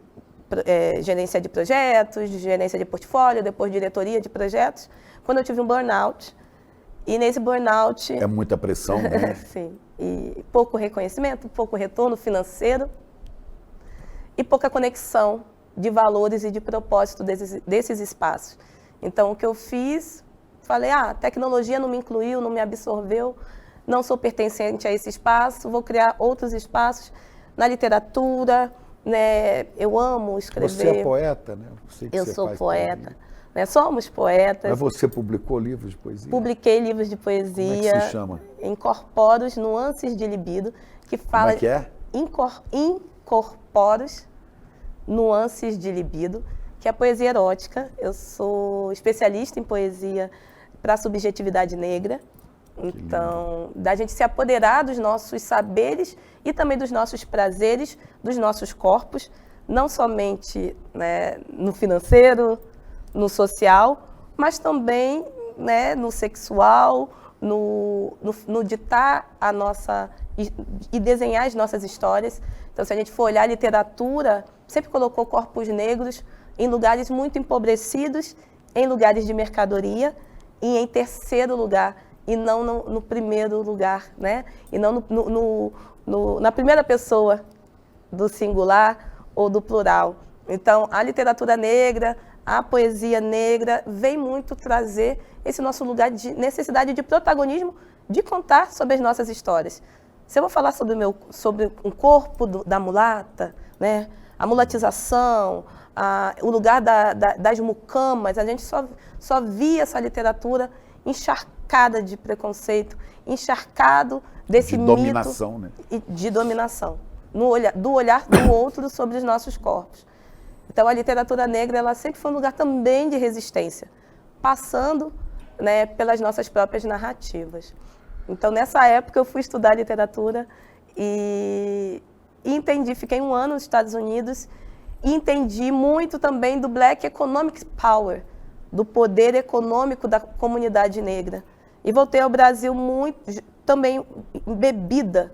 Speaker 3: gerência de projetos, de gerência de portfólio, depois diretoria de projetos, quando eu tive um burnout. E nesse burnout...
Speaker 2: É muita pressão, né?
Speaker 3: Sim. E pouco reconhecimento, pouco retorno financeiro e pouca conexão de valores e de propósito desses espaços. Então, o que eu fiz, falei, a tecnologia não me incluiu, não me absorveu, não sou pertencente a esse espaço, vou criar outros espaços na literatura, né? Eu amo escrever.
Speaker 2: Você é poeta, né?
Speaker 3: Eu sou poeta. Né? Somos poetas.
Speaker 2: Mas você publicou livros de poesia?
Speaker 3: Publiquei livros de poesia.
Speaker 2: Como é que se chama?
Speaker 3: Incorporos, Nuances de Libido, que fala...
Speaker 2: Como é que é?
Speaker 3: Incorporos, Nuances de Libido, que é poesia erótica. Eu sou especialista em poesia para a subjetividade negra. Então, da gente se apoderar dos nossos saberes e também dos nossos prazeres, dos nossos corpos, não somente, né, no financeiro, no social, mas também, né, no sexual, no ditar a nossa... e desenhar as nossas histórias. Então, se a gente for olhar a literatura, sempre colocou corpos negros em lugares muito empobrecidos, em lugares de mercadoria e em terceiro lugar, e não no primeiro lugar, né? E não na primeira pessoa do singular ou do plural. Então, a literatura negra, a poesia negra vem muito trazer esse nosso lugar de necessidade de protagonismo, de contar sobre as nossas histórias. Se eu vou falar sobre o corpo da mulata, né? A mulatização, o lugar das mucamas, a gente só via essa literatura encharcada de preconceito, encharcado desse mito
Speaker 2: dominação, né?
Speaker 3: De dominação, do olhar do outro sobre os nossos corpos. Então, a literatura negra, ela sempre foi um lugar também de resistência, passando, né, pelas nossas próprias narrativas. Então, nessa época, eu fui estudar literatura e entendi, fiquei 1 ano nos Estados Unidos e entendi muito também do Black Economic Power, do poder econômico da comunidade negra. E voltei ao Brasil muito, também embebida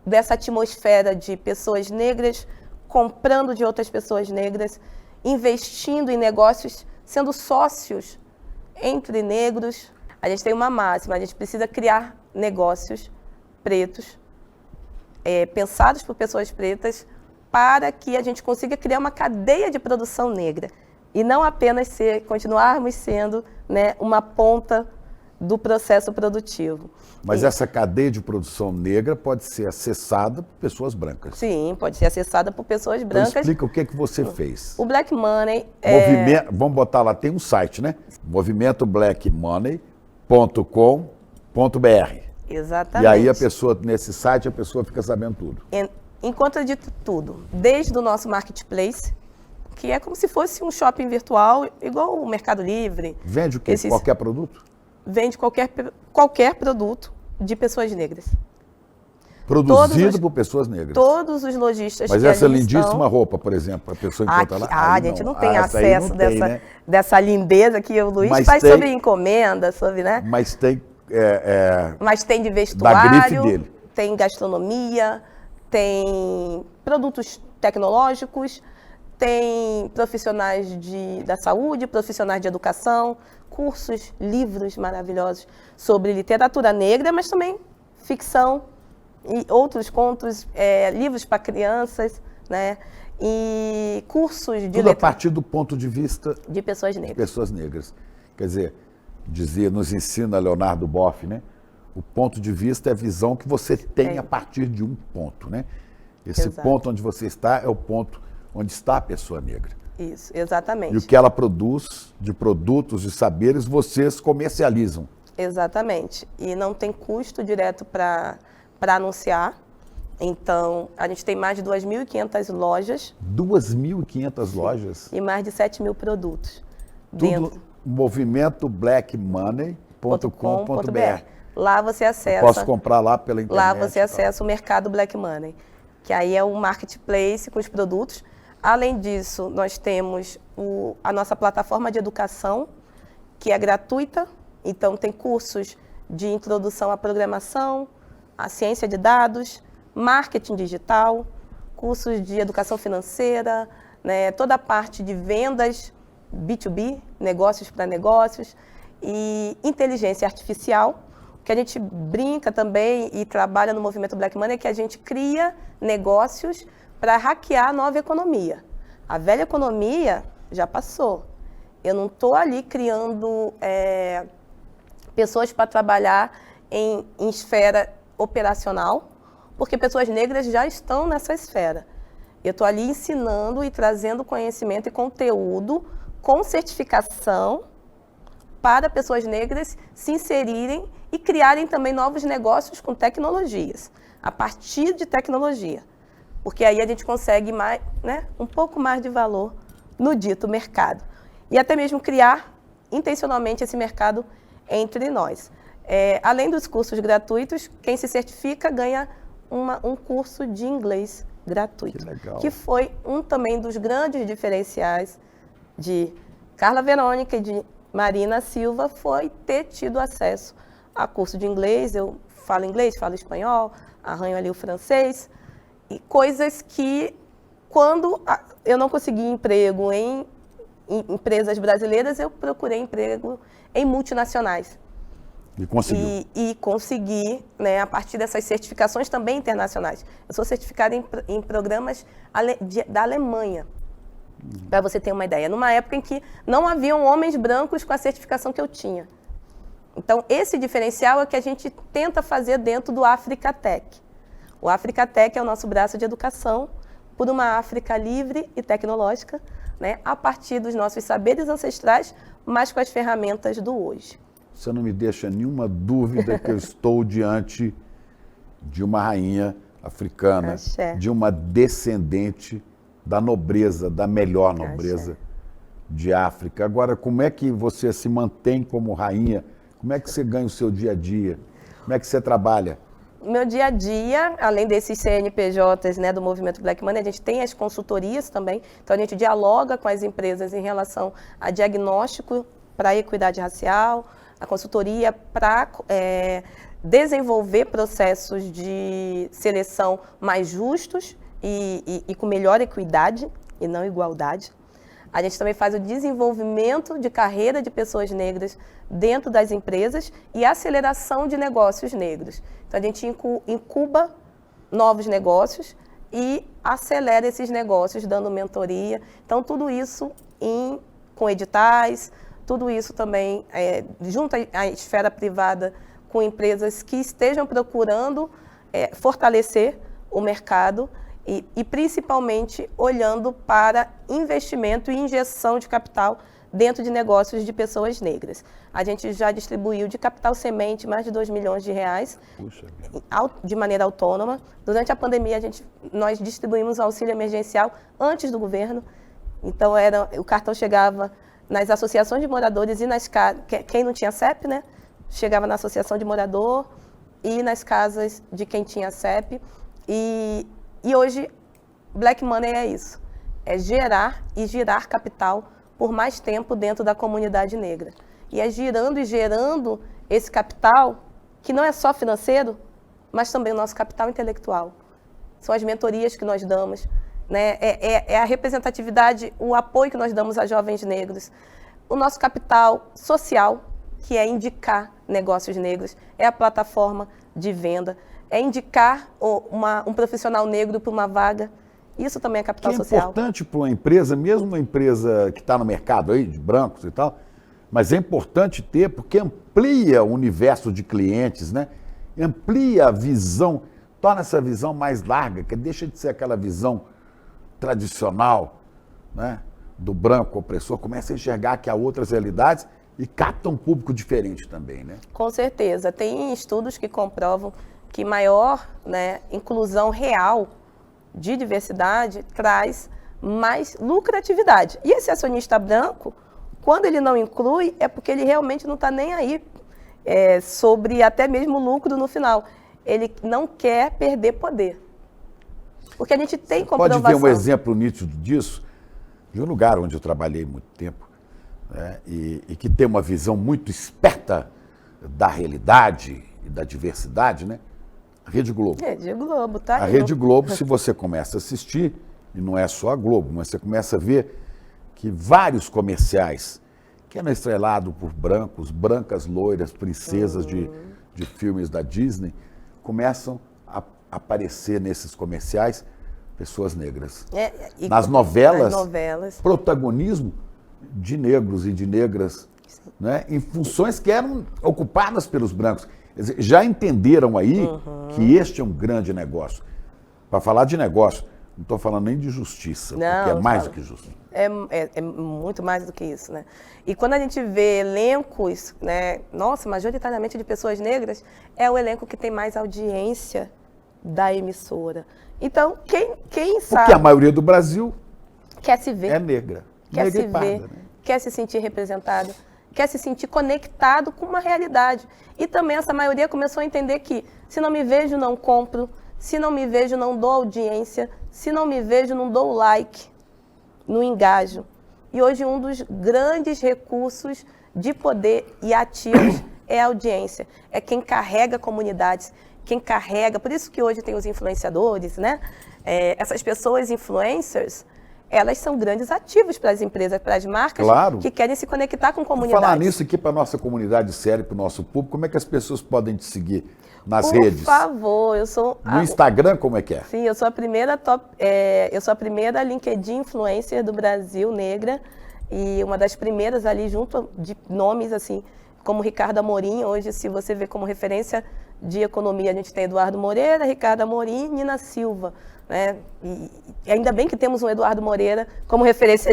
Speaker 3: dessa atmosfera de pessoas negras comprando de outras pessoas negras, investindo em negócios, sendo sócios entre negros. A gente tem uma máxima, a gente precisa criar negócios pretos, pensados por pessoas pretas, para que a gente consiga criar uma cadeia de produção negra e não apenas continuarmos sendo, né, uma ponta do processo produtivo.
Speaker 2: Mas essa cadeia de produção negra pode ser acessada por pessoas brancas.
Speaker 3: Sim, pode ser acessada por pessoas brancas.
Speaker 2: Então explica o que você fez.
Speaker 3: O Black Money
Speaker 2: Vamos botar lá, tem um site, né? movimentoblackmoney.com.br.
Speaker 3: Exatamente.
Speaker 2: E aí nesse site, a pessoa fica sabendo tudo.
Speaker 3: Encontra de tudo, desde o nosso marketplace, que é como se fosse um shopping virtual, igual o Mercado Livre.
Speaker 2: Vende o quê? Qualquer produto?
Speaker 3: Vende qualquer produto de pessoas negras.
Speaker 2: Produzido por pessoas negras.
Speaker 3: Todos os lojistas
Speaker 2: Mas
Speaker 3: que
Speaker 2: essa
Speaker 3: ali
Speaker 2: lindíssima
Speaker 3: estão...
Speaker 2: roupa, por exemplo, a pessoa encontra lá.
Speaker 3: A gente não tem acesso
Speaker 2: não tem, né?
Speaker 3: dessa lindeza que o Luiz
Speaker 2: Mas
Speaker 3: faz
Speaker 2: tem,
Speaker 3: sobre encomenda, sobre, né?
Speaker 2: Mas tem...
Speaker 3: Mas tem de
Speaker 2: da
Speaker 3: vestuário,
Speaker 2: grife dele.
Speaker 3: Tem gastronomia, tem produtos tecnológicos, tem profissionais da saúde, profissionais de educação, cursos, livros maravilhosos sobre literatura negra, mas também ficção e outros contos, livros para crianças, né? E cursos de
Speaker 2: Tudo a partir do ponto de vista
Speaker 3: de pessoas negras.
Speaker 2: De pessoas negras. Quer dizer, nos ensina Leonardo Boff, né? O ponto de vista é a visão que você tem a partir de um ponto, né? Esse
Speaker 3: Exato.
Speaker 2: ponto onde você está é o ponto onde está a pessoa negra.
Speaker 3: Isso, exatamente.
Speaker 2: E o que ela produz de produtos e saberes, vocês comercializam.
Speaker 3: Exatamente. E não tem custo direto para anunciar. Então, a gente tem mais de 2.500 lojas.
Speaker 2: 2.500 lojas?
Speaker 3: E mais de 7.000 produtos.
Speaker 2: Tudo movimentoblackmoney.com.br.
Speaker 3: Lá você acessa...
Speaker 2: Posso comprar lá pela internet?
Speaker 3: Lá você acessa o mercado Black Money, que aí é um marketplace com os produtos. Além disso, nós temos a nossa plataforma de educação, que é gratuita. Então, tem cursos de introdução à programação, à ciência de dados, marketing digital, cursos de educação financeira, né, toda a parte de vendas, B2B, negócios para negócios, e inteligência artificial, que a gente brinca também e trabalha no movimento Black Money, é que a gente cria negócios para hackear a nova economia. A velha economia já passou. Eu não estou ali criando pessoas para trabalhar em esfera operacional, porque pessoas negras já estão nessa esfera. Eu estou ali ensinando e trazendo conhecimento e conteúdo com certificação para pessoas negras se inserirem e criarem também novos negócios com tecnologias, a partir de tecnologia. Porque aí a gente consegue mais, né, um pouco mais de valor no dito mercado. E até mesmo criar intencionalmente esse mercado entre nós. Além dos cursos gratuitos, quem se certifica ganha um curso de inglês gratuito.
Speaker 2: Que legal.
Speaker 3: Que foi um também dos grandes diferenciais de Carla Verônica e de Marina Silva, foi ter tido acesso a curso de inglês. Eu falo inglês, falo espanhol, arranho ali o francês. E coisas que, quando eu não consegui emprego em empresas brasileiras, eu procurei emprego em multinacionais.
Speaker 2: E conseguiu.
Speaker 3: E consegui, né, a partir dessas certificações também internacionais. Eu sou certificada em programas da Alemanha, para você ter uma ideia. Numa época em que não haviam homens brancos com a certificação que eu tinha. Então, esse diferencial é que a gente tenta fazer dentro do Africa Tech. O Africa Tech é o nosso braço de educação por uma África livre e tecnológica, né, a partir dos nossos saberes ancestrais, mas com as ferramentas do hoje.
Speaker 2: você não me deixa nenhuma dúvida que eu estou diante de uma rainha africana,
Speaker 3: Axé.
Speaker 2: de uma descendente da nobreza, da melhor nobreza
Speaker 3: Axé.
Speaker 2: de África. Agora, como é que você se mantém como rainha? Como é que você ganha o seu dia a dia? Como é que você trabalha?
Speaker 3: Meu dia a dia, além desses CNPJs, né, do movimento Black Money, a gente tem as consultorias também. Então, a gente dialoga com as empresas em relação a diagnóstico para a equidade racial, a consultoria para desenvolver processos de seleção mais justos e com melhor equidade e não igualdade. A gente também faz o desenvolvimento de carreira de pessoas negras dentro das empresas e aceleração de negócios negros. Então, a gente incuba novos negócios e acelera esses negócios, dando mentoria. Então, tudo isso com editais, tudo isso também junto à esfera privada com empresas que estejam procurando fortalecer o mercado e principalmente olhando para investimento e injeção de capital dentro de negócios de pessoas negras. A gente já distribuiu de capital semente mais de 2 milhões de reais.
Speaker 2: Puxa,
Speaker 3: De maneira autônoma. Durante a pandemia, nós distribuímos auxílio emergencial antes do governo. Então, o cartão chegava nas associações de moradores e nas casas. Quem não tinha CEP, né? Chegava na associação de morador e nas casas de quem tinha CEP. E hoje, Black Money é isso. É gerar e girar capital por mais tempo dentro da comunidade negra. E é girando e gerando esse capital, que não é só financeiro, mas também o nosso capital intelectual. São as mentorias que nós damos, né? É a representatividade, o apoio que nós damos a jovens negros. O nosso capital social, que é indicar negócios negros, é a plataforma de venda, é indicar um profissional negro para uma vaga. Isso também é capital social.
Speaker 2: É importante para uma empresa, mesmo uma empresa que está no mercado aí, de brancos e tal, mas é importante ter, porque amplia o universo de clientes, né? Amplia a visão, torna essa visão mais larga, que deixa de ser aquela visão tradicional, né? Do branco opressor, começa a enxergar que há outras realidades e capta um público diferente também, né?
Speaker 3: Com certeza. Tem estudos que comprovam que maior, né, inclusão real de diversidade traz mais lucratividade. E esse acionista branco, quando ele não inclui, é porque ele realmente não está nem aí sobre até mesmo lucro no final. Ele não quer perder poder. Porque a gente tem comprovação.
Speaker 2: Pode ver um exemplo nítido disso, de um lugar onde eu trabalhei muito tempo, né, e que tem uma visão muito esperta da realidade e da diversidade, né? A Rede Globo.
Speaker 3: Rede Globo, tá?
Speaker 2: A Rede Globo, se você começa a assistir, e não é só a Globo, mas você começa a ver que vários comerciais, que eram estrelados por brancos, brancas loiras, princesas de filmes da Disney, começam a aparecer nesses comerciais pessoas negras. Nas novelas, protagonismo de negros e de negras, né, em funções que eram ocupadas pelos brancos. Quer dizer, já entenderam aí que este é um grande negócio. Para falar de negócio, não estou falando nem de justiça,
Speaker 3: não,
Speaker 2: porque é mais do que justo.
Speaker 3: É muito mais do que isso, né? E quando a gente vê elencos, né, nossa, majoritariamente de pessoas negras, é o elenco que tem mais audiência da emissora. Então, quem sabe...
Speaker 2: Porque a maioria do Brasil
Speaker 3: quer se ver,
Speaker 2: é negra.
Speaker 3: Quer
Speaker 2: negra
Speaker 3: se
Speaker 2: e parda,
Speaker 3: ver,
Speaker 2: né?
Speaker 3: quer se sentir representado, quer se sentir conectado com uma realidade. E também essa maioria começou a entender que se não me vejo, não compro, se não me vejo, não dou audiência, se não me vejo, não dou like, não engajo. E hoje um dos grandes recursos de poder e ativos é a audiência, é quem carrega comunidades, quem carrega, por isso que hoje tem os influenciadores, né? Essas pessoas influencers, elas são grandes ativos para as empresas, para as marcas,
Speaker 2: claro,
Speaker 3: que querem se conectar com
Speaker 2: Vou
Speaker 3: comunidades.
Speaker 2: falar nisso aqui para a nossa comunidade séria, para o nosso público, como é que as pessoas podem te seguir nas redes?
Speaker 3: Por favor, eu sou...
Speaker 2: No Instagram, como é que é?
Speaker 3: Sim, eu sou a primeira LinkedIn influencer do Brasil, negra, e uma das primeiras ali junto de nomes assim, como Ricardo Amorim. Hoje, se você vê como referência de economia, a gente tem Eduardo Moreira, Ricardo Amorim, Nina Silva, né? E ainda bem que temos um Eduardo Moreira como referência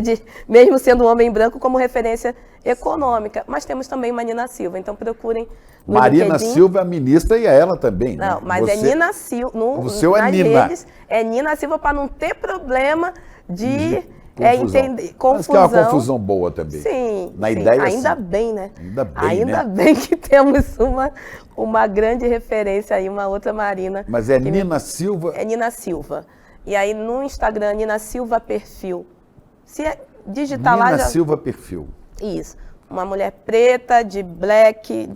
Speaker 3: mesmo sendo um homem branco, como referência econômica. Mas temos também Marina Silva, então procurem no
Speaker 2: Marina
Speaker 3: LinkedIn.
Speaker 2: Silva é a ministra e é ela também, né?
Speaker 3: Não, mas é Nina Silva.
Speaker 2: O seu é Nina.
Speaker 3: Redes, é Nina Silva para não ter problema de
Speaker 2: confusão.
Speaker 3: entender,
Speaker 2: Mas que é uma confusão boa também.
Speaker 3: Sim,
Speaker 2: Na
Speaker 3: sim.
Speaker 2: ideia,
Speaker 3: Ainda
Speaker 2: sim.
Speaker 3: bem, né?
Speaker 2: Ainda bem, né?
Speaker 3: bem que temos uma grande referência aí, uma outra Marina.
Speaker 2: Mas é Nina Silva?
Speaker 3: É Nina Silva. E aí no Instagram, Nina Silva Perfil. Se digitar lá...
Speaker 2: Nina Silva Perfil.
Speaker 3: Isso. Uma mulher preta, de black,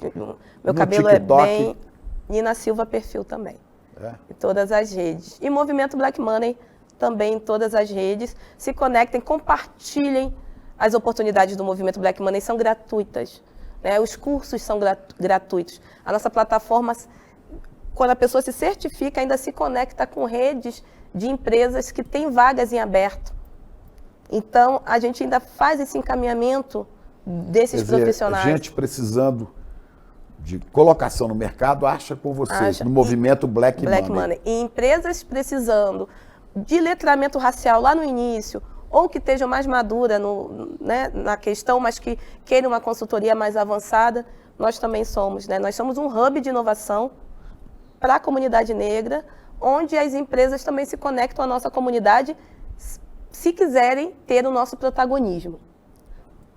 Speaker 3: meu cabelo
Speaker 2: TikTok.
Speaker 3: é bem... Nina Silva Perfil também. Em todas as redes. E Movimento Black Money também em todas as redes. Se conectem, compartilhem. As oportunidades do Movimento Black Money são gratuitas, né? Os cursos são gratuitos. A nossa plataforma, quando a pessoa se certifica, ainda se conecta com redes de empresas que têm vagas em aberto. Então, a gente ainda faz esse encaminhamento desses profissionais.
Speaker 2: Gente precisando de colocação no mercado, acha com vocês, no movimento Black Money.
Speaker 3: E empresas precisando de letramento racial lá no início, ou que estejam mais maduras na questão, mas que queiram uma consultoria mais avançada, nós também somos. Né? Nós somos um hub de inovação para a comunidade negra, onde as empresas também se conectam à nossa comunidade, se quiserem ter o nosso protagonismo.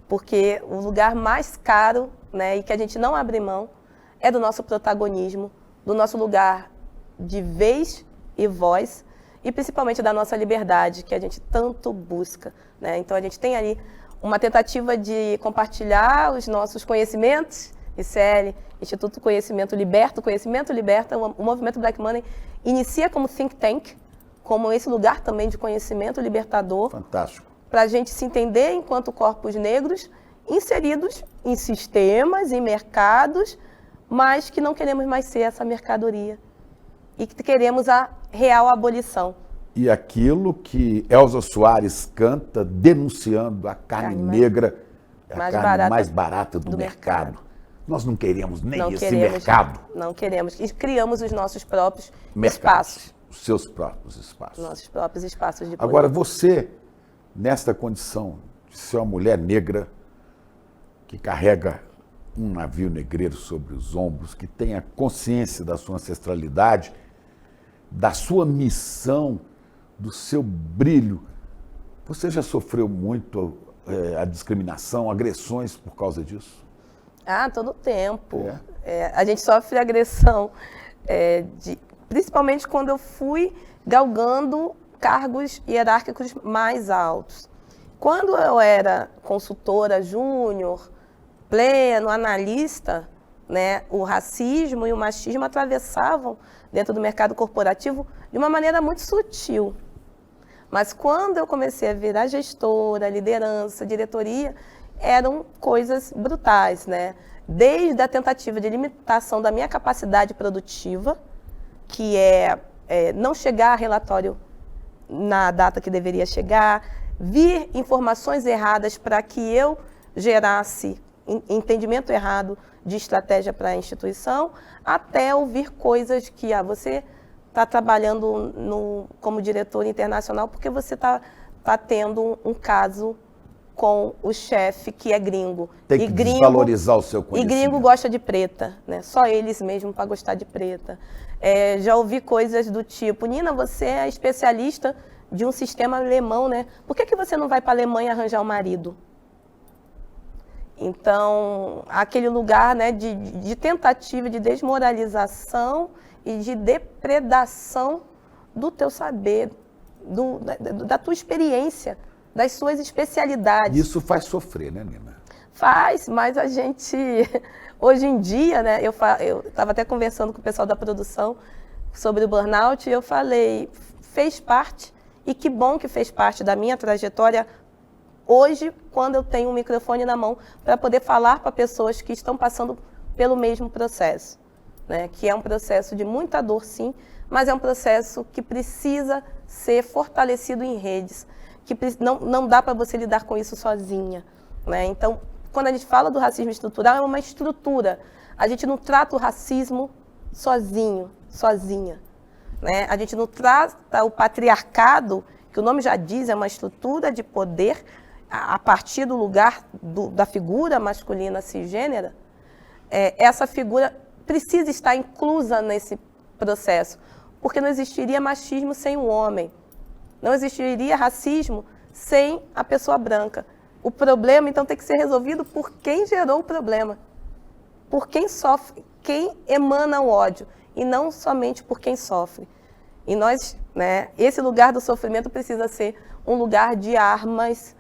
Speaker 3: Porque o lugar mais caro, né, e que a gente não abre mão, é do nosso protagonismo, do nosso lugar de vez e voz, e principalmente da nossa liberdade, que a gente tanto busca. Né? Então, a gente tem ali uma tentativa de compartilhar os nossos conhecimentos, ICL, Instituto Conhecimento Liberta, o Movimento Black Money inicia como think tank, como esse lugar também de conhecimento libertador.
Speaker 2: Fantástico.
Speaker 3: Para a gente se entender enquanto corpos negros inseridos em sistemas, em mercados, mas que não queremos mais ser essa mercadoria e que queremos a real abolição.
Speaker 2: E aquilo que Elza Soares canta denunciando a carne negra, a carne mais barata do mercado. Nós não queremos nem esse mercado.
Speaker 3: Não queremos. E criamos os nossos próprios
Speaker 2: mercados,
Speaker 3: espaços.
Speaker 2: Os seus próprios espaços.
Speaker 3: Nossos próprios espaços de poder.
Speaker 2: Agora, você, nesta condição de ser uma mulher negra que carrega um navio negreiro sobre os ombros, que tem a consciência da sua ancestralidade, da sua missão, do seu brilho, você já sofreu muito a discriminação, agressões por causa disso?
Speaker 3: Todo tempo. A gente sofre agressão, principalmente quando eu fui galgando cargos hierárquicos mais altos. Quando eu era consultora júnior, pleno, analista, né, o racismo e o machismo atravessavam dentro do mercado corporativo de uma maneira muito sutil. Mas quando eu comecei a virar gestora, liderança, diretoria, eram coisas brutais, né? Desde a tentativa de limitação da minha capacidade produtiva, que é não chegar a relatório na data que deveria chegar, vir informações erradas para que eu gerasse entendimento errado de estratégia para a instituição, até ouvir coisas que você está trabalhando como diretor internacional porque você está tendo um caso com o chefe que é gringo.
Speaker 2: Tem que desvalorizar o seu conhecimento.
Speaker 3: E gringo gosta de preta, né? Só eles mesmo para gostar de preta. Já ouvi coisas do tipo, Nina, você é especialista de um sistema alemão, né? Por que você não vai para a Alemanha arranjar um marido? Então, aquele lugar, né, de tentativa de desmoralização e de depredação do teu saber, da tua experiência, das suas especialidades.
Speaker 2: Isso faz sofrer, né, Nina?
Speaker 3: Faz, mas a gente, hoje em dia, né, eu estava até conversando com o pessoal da produção sobre o burnout e eu falei, fez parte, e que bom que fez parte da minha trajetória hoje, quando eu tenho um microfone na mão, para poder falar para pessoas que estão passando pelo mesmo processo, né? Que é um processo de muita dor, sim, mas é um processo que precisa ser fortalecido em redes, que não dá para você lidar com isso sozinha, né? Então, quando a gente fala do racismo estrutural, é uma estrutura. A gente não trata o racismo sozinha, né? A gente não trata o patriarcado, que o nome já diz, é uma estrutura de poder a partir do lugar da figura masculina cisgênera, essa figura precisa estar inclusa nesse processo, porque não existiria machismo sem o homem, não existiria racismo sem a pessoa branca. O problema, então, tem que ser resolvido por quem gerou o problema, por quem sofre, quem emana o ódio, e não somente por quem sofre. E nós, né, esse lugar do sofrimento precisa ser um lugar de armas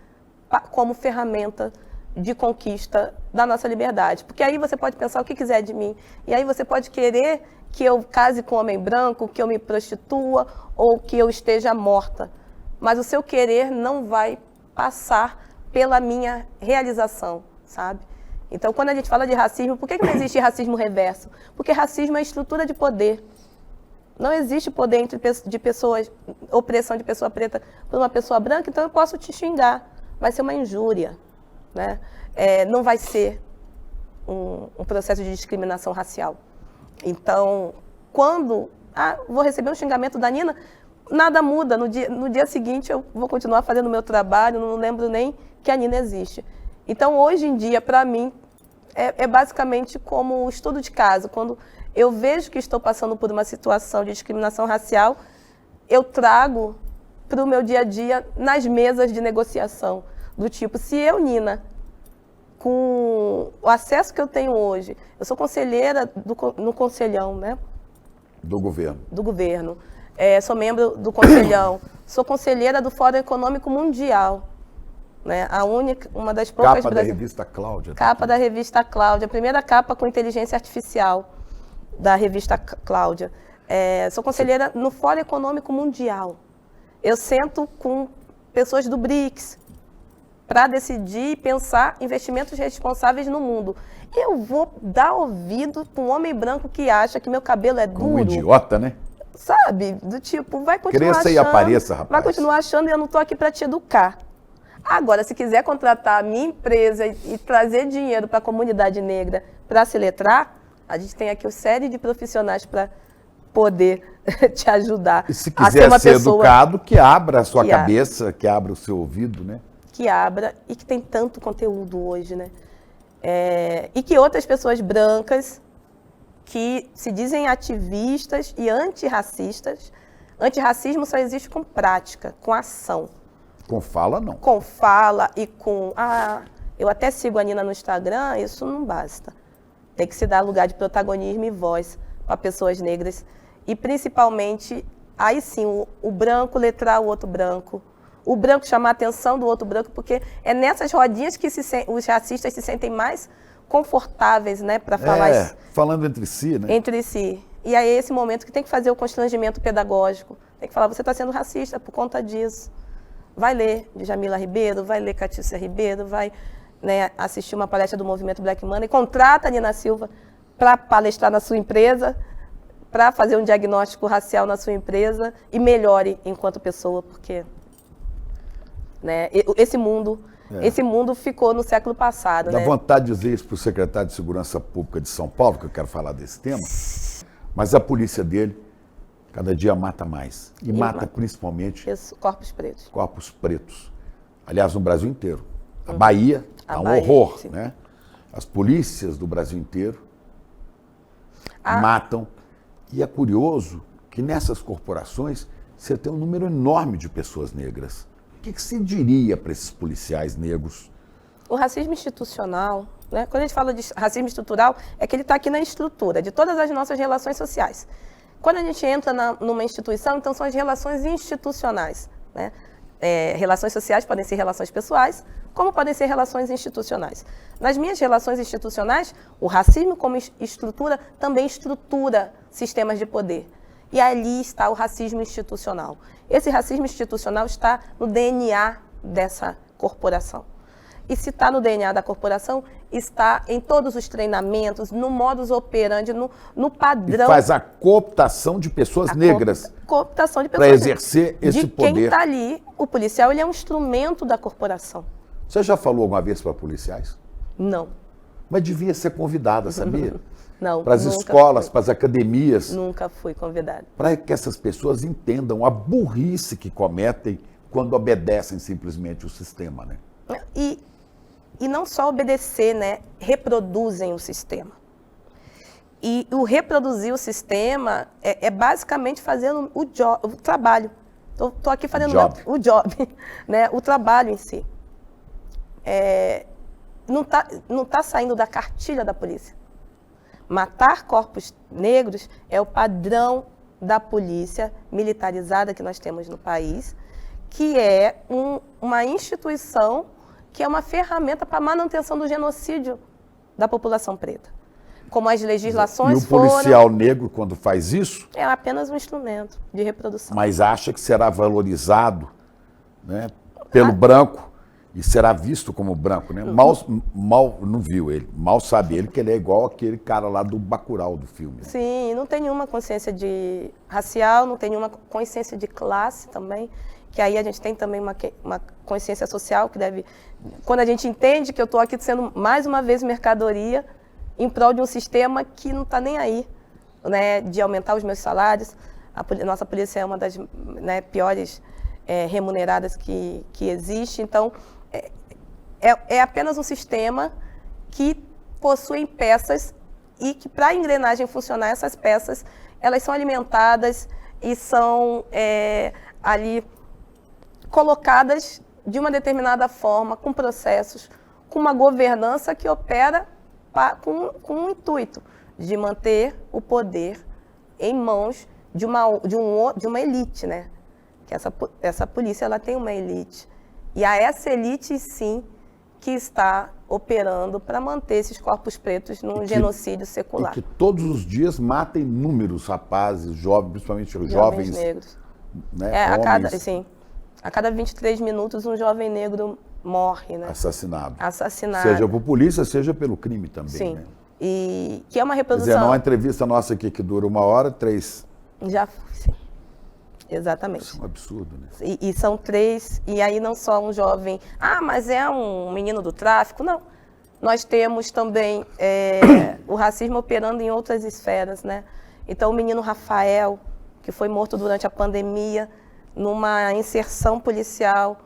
Speaker 3: como ferramenta de conquista da nossa liberdade. Porque aí você pode pensar o que quiser de mim, e aí você pode querer que eu case com um homem branco, que eu me prostitua ou que eu esteja morta. Mas o seu querer não vai passar pela minha realização, sabe? Então, quando a gente fala de racismo, por que não existe racismo reverso? Porque racismo é estrutura de poder. Não existe poder de pessoas, opressão de pessoa preta por uma pessoa branca, então eu posso te xingar. Vai ser uma injúria, né? Não vai ser um processo de discriminação racial. Então, quando vou receber um xingamento da Nina, nada muda. No dia seguinte eu vou continuar fazendo o meu trabalho, não lembro nem que a Nina existe. Então, hoje em dia, para mim, é basicamente como o estudo de caso. Quando eu vejo que estou passando por uma situação de discriminação racial, eu trago para o meu dia a dia nas mesas de negociação. Do tipo, se eu, Nina, com o acesso que eu tenho hoje, eu sou conselheira no Conselhão, né?
Speaker 2: Do governo.
Speaker 3: Do governo. Sou membro do Conselhão. Sou conselheira do Fórum Econômico Mundial. Né? Uma das poucas...
Speaker 2: Capa da revista Cláudia.
Speaker 3: Capa da revista Cláudia. A primeira capa com inteligência artificial da revista Cláudia. Sou conselheira no Fórum Econômico Mundial. Eu sento com pessoas do BRICS para decidir e pensar investimentos responsáveis no mundo. Eu vou dar ouvido para um homem branco que acha que meu cabelo é duro.
Speaker 2: Como um idiota, né?
Speaker 3: Sabe? Do tipo, vai continuar
Speaker 2: Cresça
Speaker 3: achando...
Speaker 2: e apareça, rapaz.
Speaker 3: Vai continuar achando e eu não estou aqui para te educar. Agora, se quiser contratar a minha empresa e trazer dinheiro para a comunidade negra para se letrar, a gente tem aqui uma série de profissionais para poder te ajudar.
Speaker 2: E se quiser ser educado, que abra a sua cabeça, que abra o seu ouvido, né?
Speaker 3: Que abra e que tem tanto conteúdo hoje, né? E que outras pessoas brancas que se dizem ativistas e antirracistas, antirracismo só existe com prática, com ação.
Speaker 2: Com fala, não.
Speaker 3: Com fala e com... eu até sigo a Nina no Instagram, isso não basta. Tem que se dar lugar de protagonismo e voz para pessoas negras. E principalmente, aí sim, o branco letrar o outro branco. O branco chamar a atenção do outro branco, porque é nessas rodinhas que os racistas se sentem mais confortáveis, né, para falar isso.
Speaker 2: Falando entre si, né?
Speaker 3: Entre si. E aí é esse momento que tem que fazer o constrangimento pedagógico. Tem que falar, você está sendo racista por conta disso. Vai ler Djamila Ribeiro, vai ler Catícia Ribeiro, vai, né, assistir uma palestra do Movimento Black Money, contrata a Nina Silva para palestrar na sua empresa, para fazer um diagnóstico racial na sua empresa e melhore enquanto pessoa, porque... Né, esse mundo ficou no século passado.
Speaker 2: Dá
Speaker 3: né?
Speaker 2: vontade de dizer isso para o secretário de Segurança Pública de São Paulo, que eu quero falar desse tema, mas a polícia dele cada dia mata mais. E mata principalmente
Speaker 3: corpos pretos.
Speaker 2: Corpos pretos. Aliás, no Brasil inteiro. A Bahia está um horror, sim. Né? As polícias do Brasil inteiro matam. E é curioso que nessas corporações você tem um número enorme de pessoas negras. O que se diria para esses policiais negros?
Speaker 3: O racismo institucional, né? Quando a gente fala de racismo estrutural, é que ele está aqui na estrutura de todas as nossas relações sociais. Quando a gente entra numa instituição, então são as relações institucionais. Né? Relações sociais podem ser relações pessoais, como podem ser relações institucionais. Nas minhas relações institucionais, o racismo como estrutura também estrutura sistemas de poder. E ali está o racismo institucional. Esse racismo institucional está no DNA dessa corporação. E se está no DNA da corporação, está em todos os treinamentos, no modus operandi, no padrão.
Speaker 2: E faz a cooptação de pessoas negras.
Speaker 3: Cooptação de pessoas
Speaker 2: para exercer esse poder.
Speaker 3: Quem está ali, o policial, ele é um instrumento da corporação.
Speaker 2: Você já falou alguma vez para policiais?
Speaker 3: Não.
Speaker 2: Mas devia ser convidada, sabia?
Speaker 3: Não.
Speaker 2: Para as escolas, para as academias.
Speaker 3: Nunca fui convidada.
Speaker 2: Para que essas pessoas entendam a burrice que cometem quando obedecem simplesmente o sistema, né?
Speaker 3: E não só obedecer, né? Reproduzem o sistema. E o reproduzir o sistema é basicamente fazendo o trabalho. Estou aqui fazendo o job, né? O trabalho em si. Não tá saindo da cartilha da polícia. Matar corpos negros é o padrão da polícia militarizada que nós temos no país, que é uma instituição que é uma ferramenta para a manutenção do genocídio da população preta. Como as legislações foram...
Speaker 2: E o policial negro, quando faz isso...
Speaker 3: É apenas um instrumento de reprodução.
Speaker 2: Mas acha que será valorizado, né, pelo branco e será visto como branco, né? Mal não viu ele, mal sabe ele que ele é igual aquele cara lá do Bacurau do filme.
Speaker 3: Sim, não tem nenhuma consciência de racial, não tem nenhuma consciência de classe também, que aí a gente tem também uma consciência social que deve... Quando a gente entende que eu estou aqui sendo mais uma vez mercadoria em prol de um sistema que não está nem aí, né, de aumentar os meus salários. Nossa polícia é uma das, né, piores remuneradas que existe. Então, é apenas um sistema que possui peças e que, para a engrenagem funcionar, essas peças, elas são alimentadas e são ali colocadas de uma determinada forma, com processos, com uma governança que opera com um intuito de manter o poder em mãos de uma elite, né? Que essa polícia ela tem uma elite. E a essa elite, sim, que está operando para manter esses corpos pretos num genocídio secular.
Speaker 2: E que todos os dias matem inúmeros rapazes, jovens, principalmente os jovens
Speaker 3: negros.
Speaker 2: Né,
Speaker 3: a cada 23 minutos um jovem negro morre, né?
Speaker 2: Assassinado.
Speaker 3: Assassinado.
Speaker 2: Seja por polícia, seja pelo crime também.
Speaker 3: Sim.
Speaker 2: Né?
Speaker 3: E que é uma reprodução...
Speaker 2: Quer dizer, não é uma entrevista nossa aqui que dura 1 hora, 3...
Speaker 3: Já foi, sim. Exatamente.
Speaker 2: Isso é um absurdo, né?
Speaker 3: E são 3, e aí não só um jovem... Ah, mas é um menino do tráfico. Não. Nós temos também o racismo operando em outras esferas, né? Então, o menino Rafael, que foi morto durante a pandemia, numa inserção policial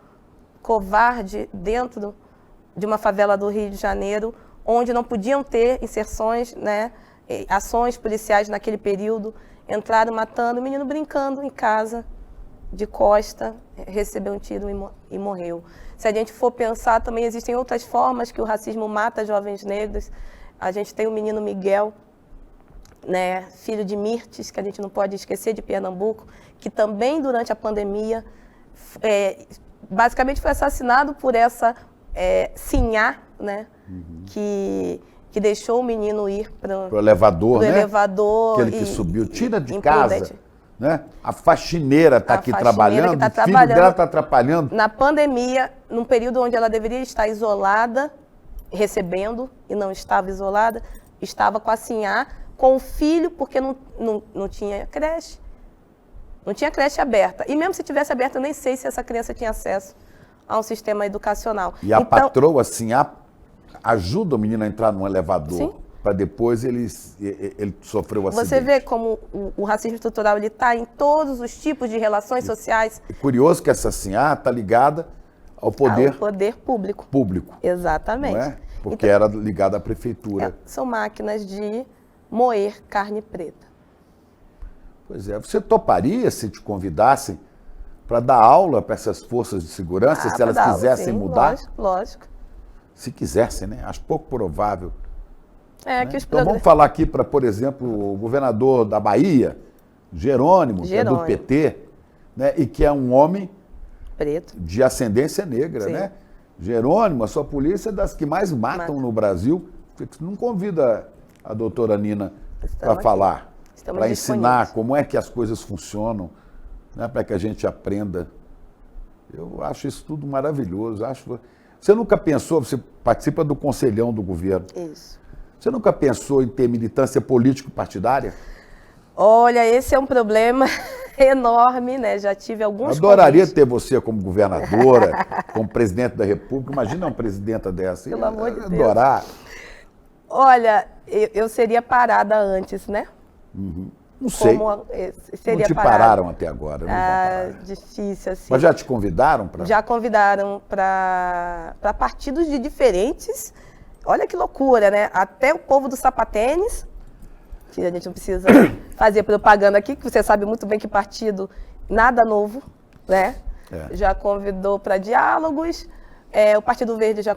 Speaker 3: covarde dentro de uma favela do Rio de Janeiro, onde não podiam ter inserções, né, ações policiais naquele período, entraram matando, o menino brincando em casa, de costa, recebeu um tiro e morreu. Se a gente for pensar, também existem outras formas que o racismo mata jovens negros. A gente tem o menino Miguel, né, filho de Mirtes, que a gente não pode esquecer, de Pernambuco, que também durante a pandemia basicamente foi assassinado por essa Sinhá, né, que deixou o menino ir para o elevador, né?
Speaker 2: Aquele que subiu, tira de casa, né? A faxineira está aqui trabalhando, o filho dela está atrapalhando.
Speaker 3: Na pandemia, num período onde ela deveria estar isolada, recebendo, e não estava isolada, estava com a Sinhá, com o filho, porque não tinha creche. Não tinha creche aberta. E mesmo se tivesse aberta, eu nem sei se essa criança tinha acesso a um sistema educacional.
Speaker 2: E a patroa, assim, ajuda o menino a entrar num elevador, para depois ele sofreu o acidente.
Speaker 3: Você vê como o racismo estrutural está em todos os tipos de relações sociais.
Speaker 2: É curioso que essa Sinhá está ligada ao poder
Speaker 3: público. Exatamente.
Speaker 2: Não é? Porque era ligada à prefeitura.
Speaker 3: São máquinas de moer carne preta.
Speaker 2: Pois é. Você toparia se te convidassem para dar aula para essas forças de segurança, se elas quisessem mudar?
Speaker 3: Lógico.
Speaker 2: Se quisessem, né? Acho pouco provável.
Speaker 3: Né?
Speaker 2: Então vamos falar aqui para, por exemplo, o governador da Bahia, Jerônimo, que é do PT, né? E que é um homem
Speaker 3: preto
Speaker 2: de ascendência negra, né? Jerônimo, a sua polícia é das que mais matam no Brasil. Você não convida a doutora Nina para falar, para ensinar como é que as coisas funcionam, né? Para que a gente aprenda. Eu acho isso tudo maravilhoso. Você nunca pensou, você participa do conselhão do governo.
Speaker 3: Isso.
Speaker 2: Você nunca pensou em ter militância político-partidária?
Speaker 3: Olha, esse é um problema enorme, né? Já tive alguns
Speaker 2: Adoraria ter você como governadora, como presidente da República. Imagina uma presidenta dessa.
Speaker 3: Pelo amor de Deus.
Speaker 2: Adorar.
Speaker 3: Olha, eu seria parada antes, né?
Speaker 2: Não sei.
Speaker 3: como seria
Speaker 2: Não te pararam até agora. Não vão parar.
Speaker 3: Difícil, assim.
Speaker 2: Mas já te convidaram para?
Speaker 3: Já convidaram para partidos de diferentes. Olha que loucura, né? Até o povo do sapatênis, que a gente não precisa fazer propaganda aqui, que você sabe muito bem que partido, nada novo, né? Já convidou para diálogos. O Partido Verde já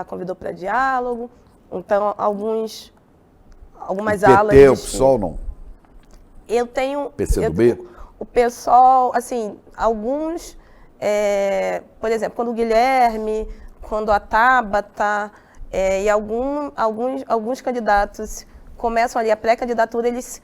Speaker 3: convidou para diálogo. Então, algumas alas...
Speaker 2: PT, o PSOL não?
Speaker 3: Eu tenho...
Speaker 2: PCdoB?
Speaker 3: O pessoal, assim, alguns... por exemplo, quando o Guilherme, quando a Tabata e alguns candidatos começam ali a pré-candidatura, eles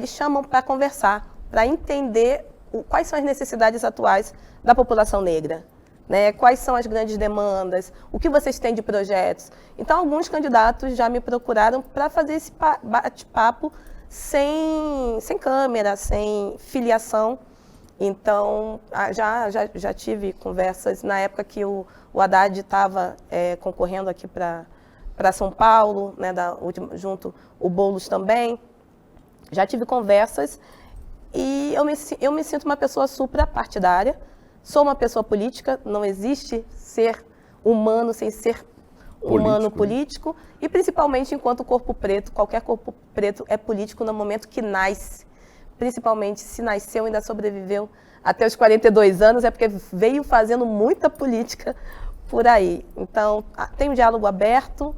Speaker 3: chamam para conversar, para entender quais são as necessidades atuais da população negra. Né? Quais são as grandes demandas, o que vocês têm de projetos. Então, alguns candidatos já me procuraram para fazer esse bate-papo sem câmera, sem filiação. Então, já tive conversas na época que o Haddad estava concorrendo aqui para São Paulo, né, junto o Boulos também. Já tive conversas e eu me sinto uma pessoa suprapartidária. Sou uma pessoa política, não existe ser humano sem ser humano político. E principalmente enquanto corpo preto, qualquer corpo preto é político no momento que nasce. Principalmente se nasceu e ainda sobreviveu até os 42 anos, é porque veio fazendo muita política por aí. Então, tem um diálogo aberto.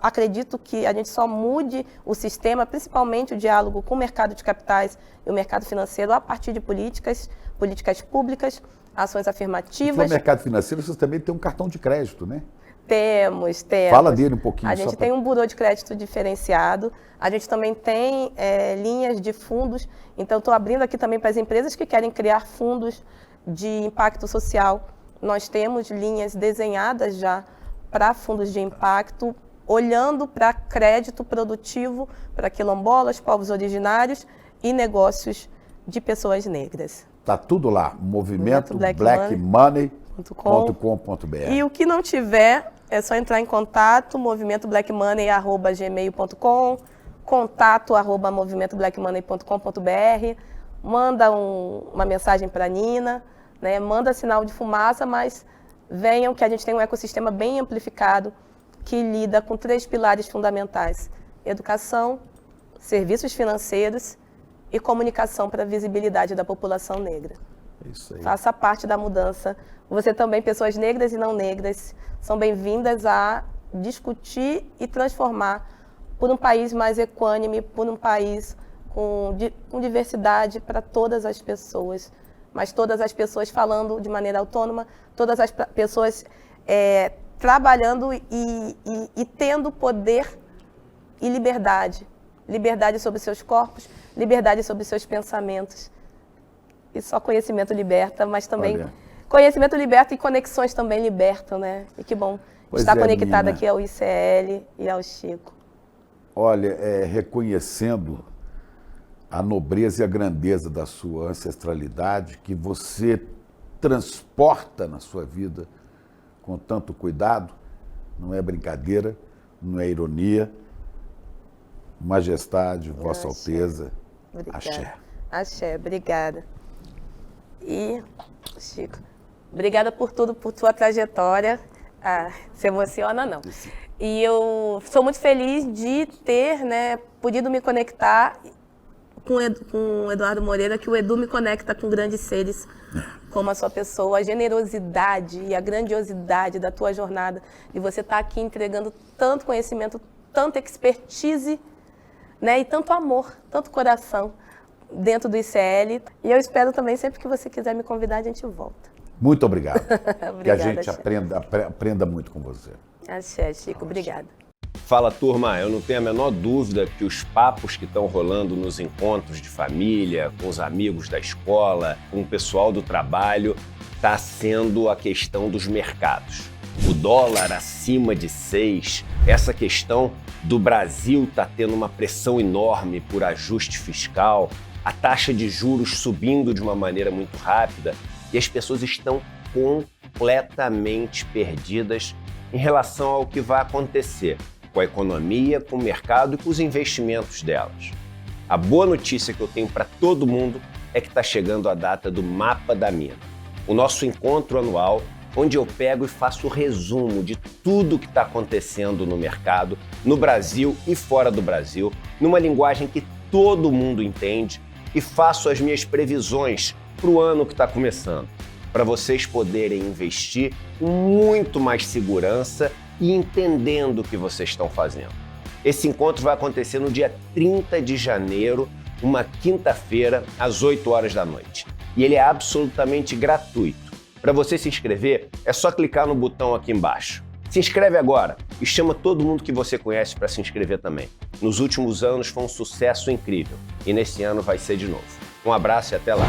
Speaker 3: Acredito que a gente só mude o sistema, principalmente o diálogo com o mercado de capitais e o mercado financeiro, a partir de políticas públicas, ações afirmativas.
Speaker 2: No mercado financeiro, vocês também têm um cartão de crédito, né?
Speaker 3: Temos.
Speaker 2: Fala dele um pouquinho.
Speaker 3: A gente tem um burô de crédito diferenciado, a gente também tem linhas de fundos, então estou abrindo aqui também para as empresas que querem criar fundos de impacto social. Nós temos linhas desenhadas já para fundos de impacto, olhando para crédito produtivo para quilombolas, povos originários e negócios de pessoas negras.
Speaker 2: Tá tudo lá, movimentoblackmoney.com.br.
Speaker 3: E o que não tiver, é só entrar em contato, movimentoblackmoney@gmail.com, contato@movimentoblackmoney.com.br, manda uma mensagem para a Nina, né? Manda sinal de fumaça, mas venham que a gente tem um ecossistema bem amplificado que lida com 3 pilares fundamentais: educação, serviços financeiros e comunicação para a visibilidade da população negra.
Speaker 2: Isso aí.
Speaker 3: Faça parte da mudança. Você também, pessoas negras e não negras, são bem-vindas a discutir e transformar por um país mais equânime, por um país com diversidade para todas as pessoas, mas todas as pessoas falando de maneira autônoma, todas as pessoas trabalhando e tendo poder e liberdade. Liberdade sobre seus corpos, liberdade sobre seus pensamentos. E só conhecimento liberta, mas também conhecimento liberta e conexões também libertam, né? E que bom estar conectada aqui ao ICL e ao Chico.
Speaker 2: Olha, reconhecendo a nobreza e a grandeza da sua ancestralidade, que você transporta na sua vida com tanto cuidado, não é brincadeira, não é ironia. Majestade, Vossa Alteza, axé.
Speaker 3: Axé, obrigada. E, Chico, obrigada por tudo, por tua trajetória. Se emociona, não. E eu sou muito feliz de ter, né, podido me conectar com o Eduardo Moreira, que o Edu me conecta com grandes seres como a sua pessoa, a generosidade e a grandiosidade da tua jornada, de você estar aqui entregando tanto conhecimento, tanta expertise, né, e tanto amor, tanto coração dentro do ICL. E eu espero também, sempre que você quiser me convidar, a gente volta.
Speaker 2: Muito obrigado.
Speaker 3: Obrigada,
Speaker 2: que a gente
Speaker 3: Axé.
Speaker 2: aprenda muito com você.
Speaker 3: Axé, Chico, obrigada.
Speaker 4: Fala, turma, eu não tenho a menor dúvida que os papos que estão rolando nos encontros de família, com os amigos da escola, com o pessoal do trabalho, está sendo a questão dos mercados. O dólar acima de 6, essa questão do Brasil está tendo uma pressão enorme por ajuste fiscal, a taxa de juros subindo de uma maneira muito rápida e as pessoas estão completamente perdidas em relação ao que vai acontecer com a economia, com o mercado e com os investimentos delas. A boa notícia que eu tenho para todo mundo é que está chegando a data do Mapa da Mina, o nosso encontro anual, onde eu pego e faço o resumo de tudo que está acontecendo no mercado, no Brasil e fora do Brasil, numa linguagem que todo mundo entende, e faço as minhas previsões para o ano que está começando, para vocês poderem investir com muito mais segurança e entendendo o que vocês estão fazendo. Esse encontro vai acontecer no dia 30 de janeiro, uma quinta-feira, às 8 horas da noite. E ele é absolutamente gratuito. Para você se inscrever, é só clicar no botão aqui embaixo. Se inscreve agora e chama todo mundo que você conhece para se inscrever também. Nos últimos anos foi um sucesso incrível e nesse ano vai ser de novo. Um abraço e até lá!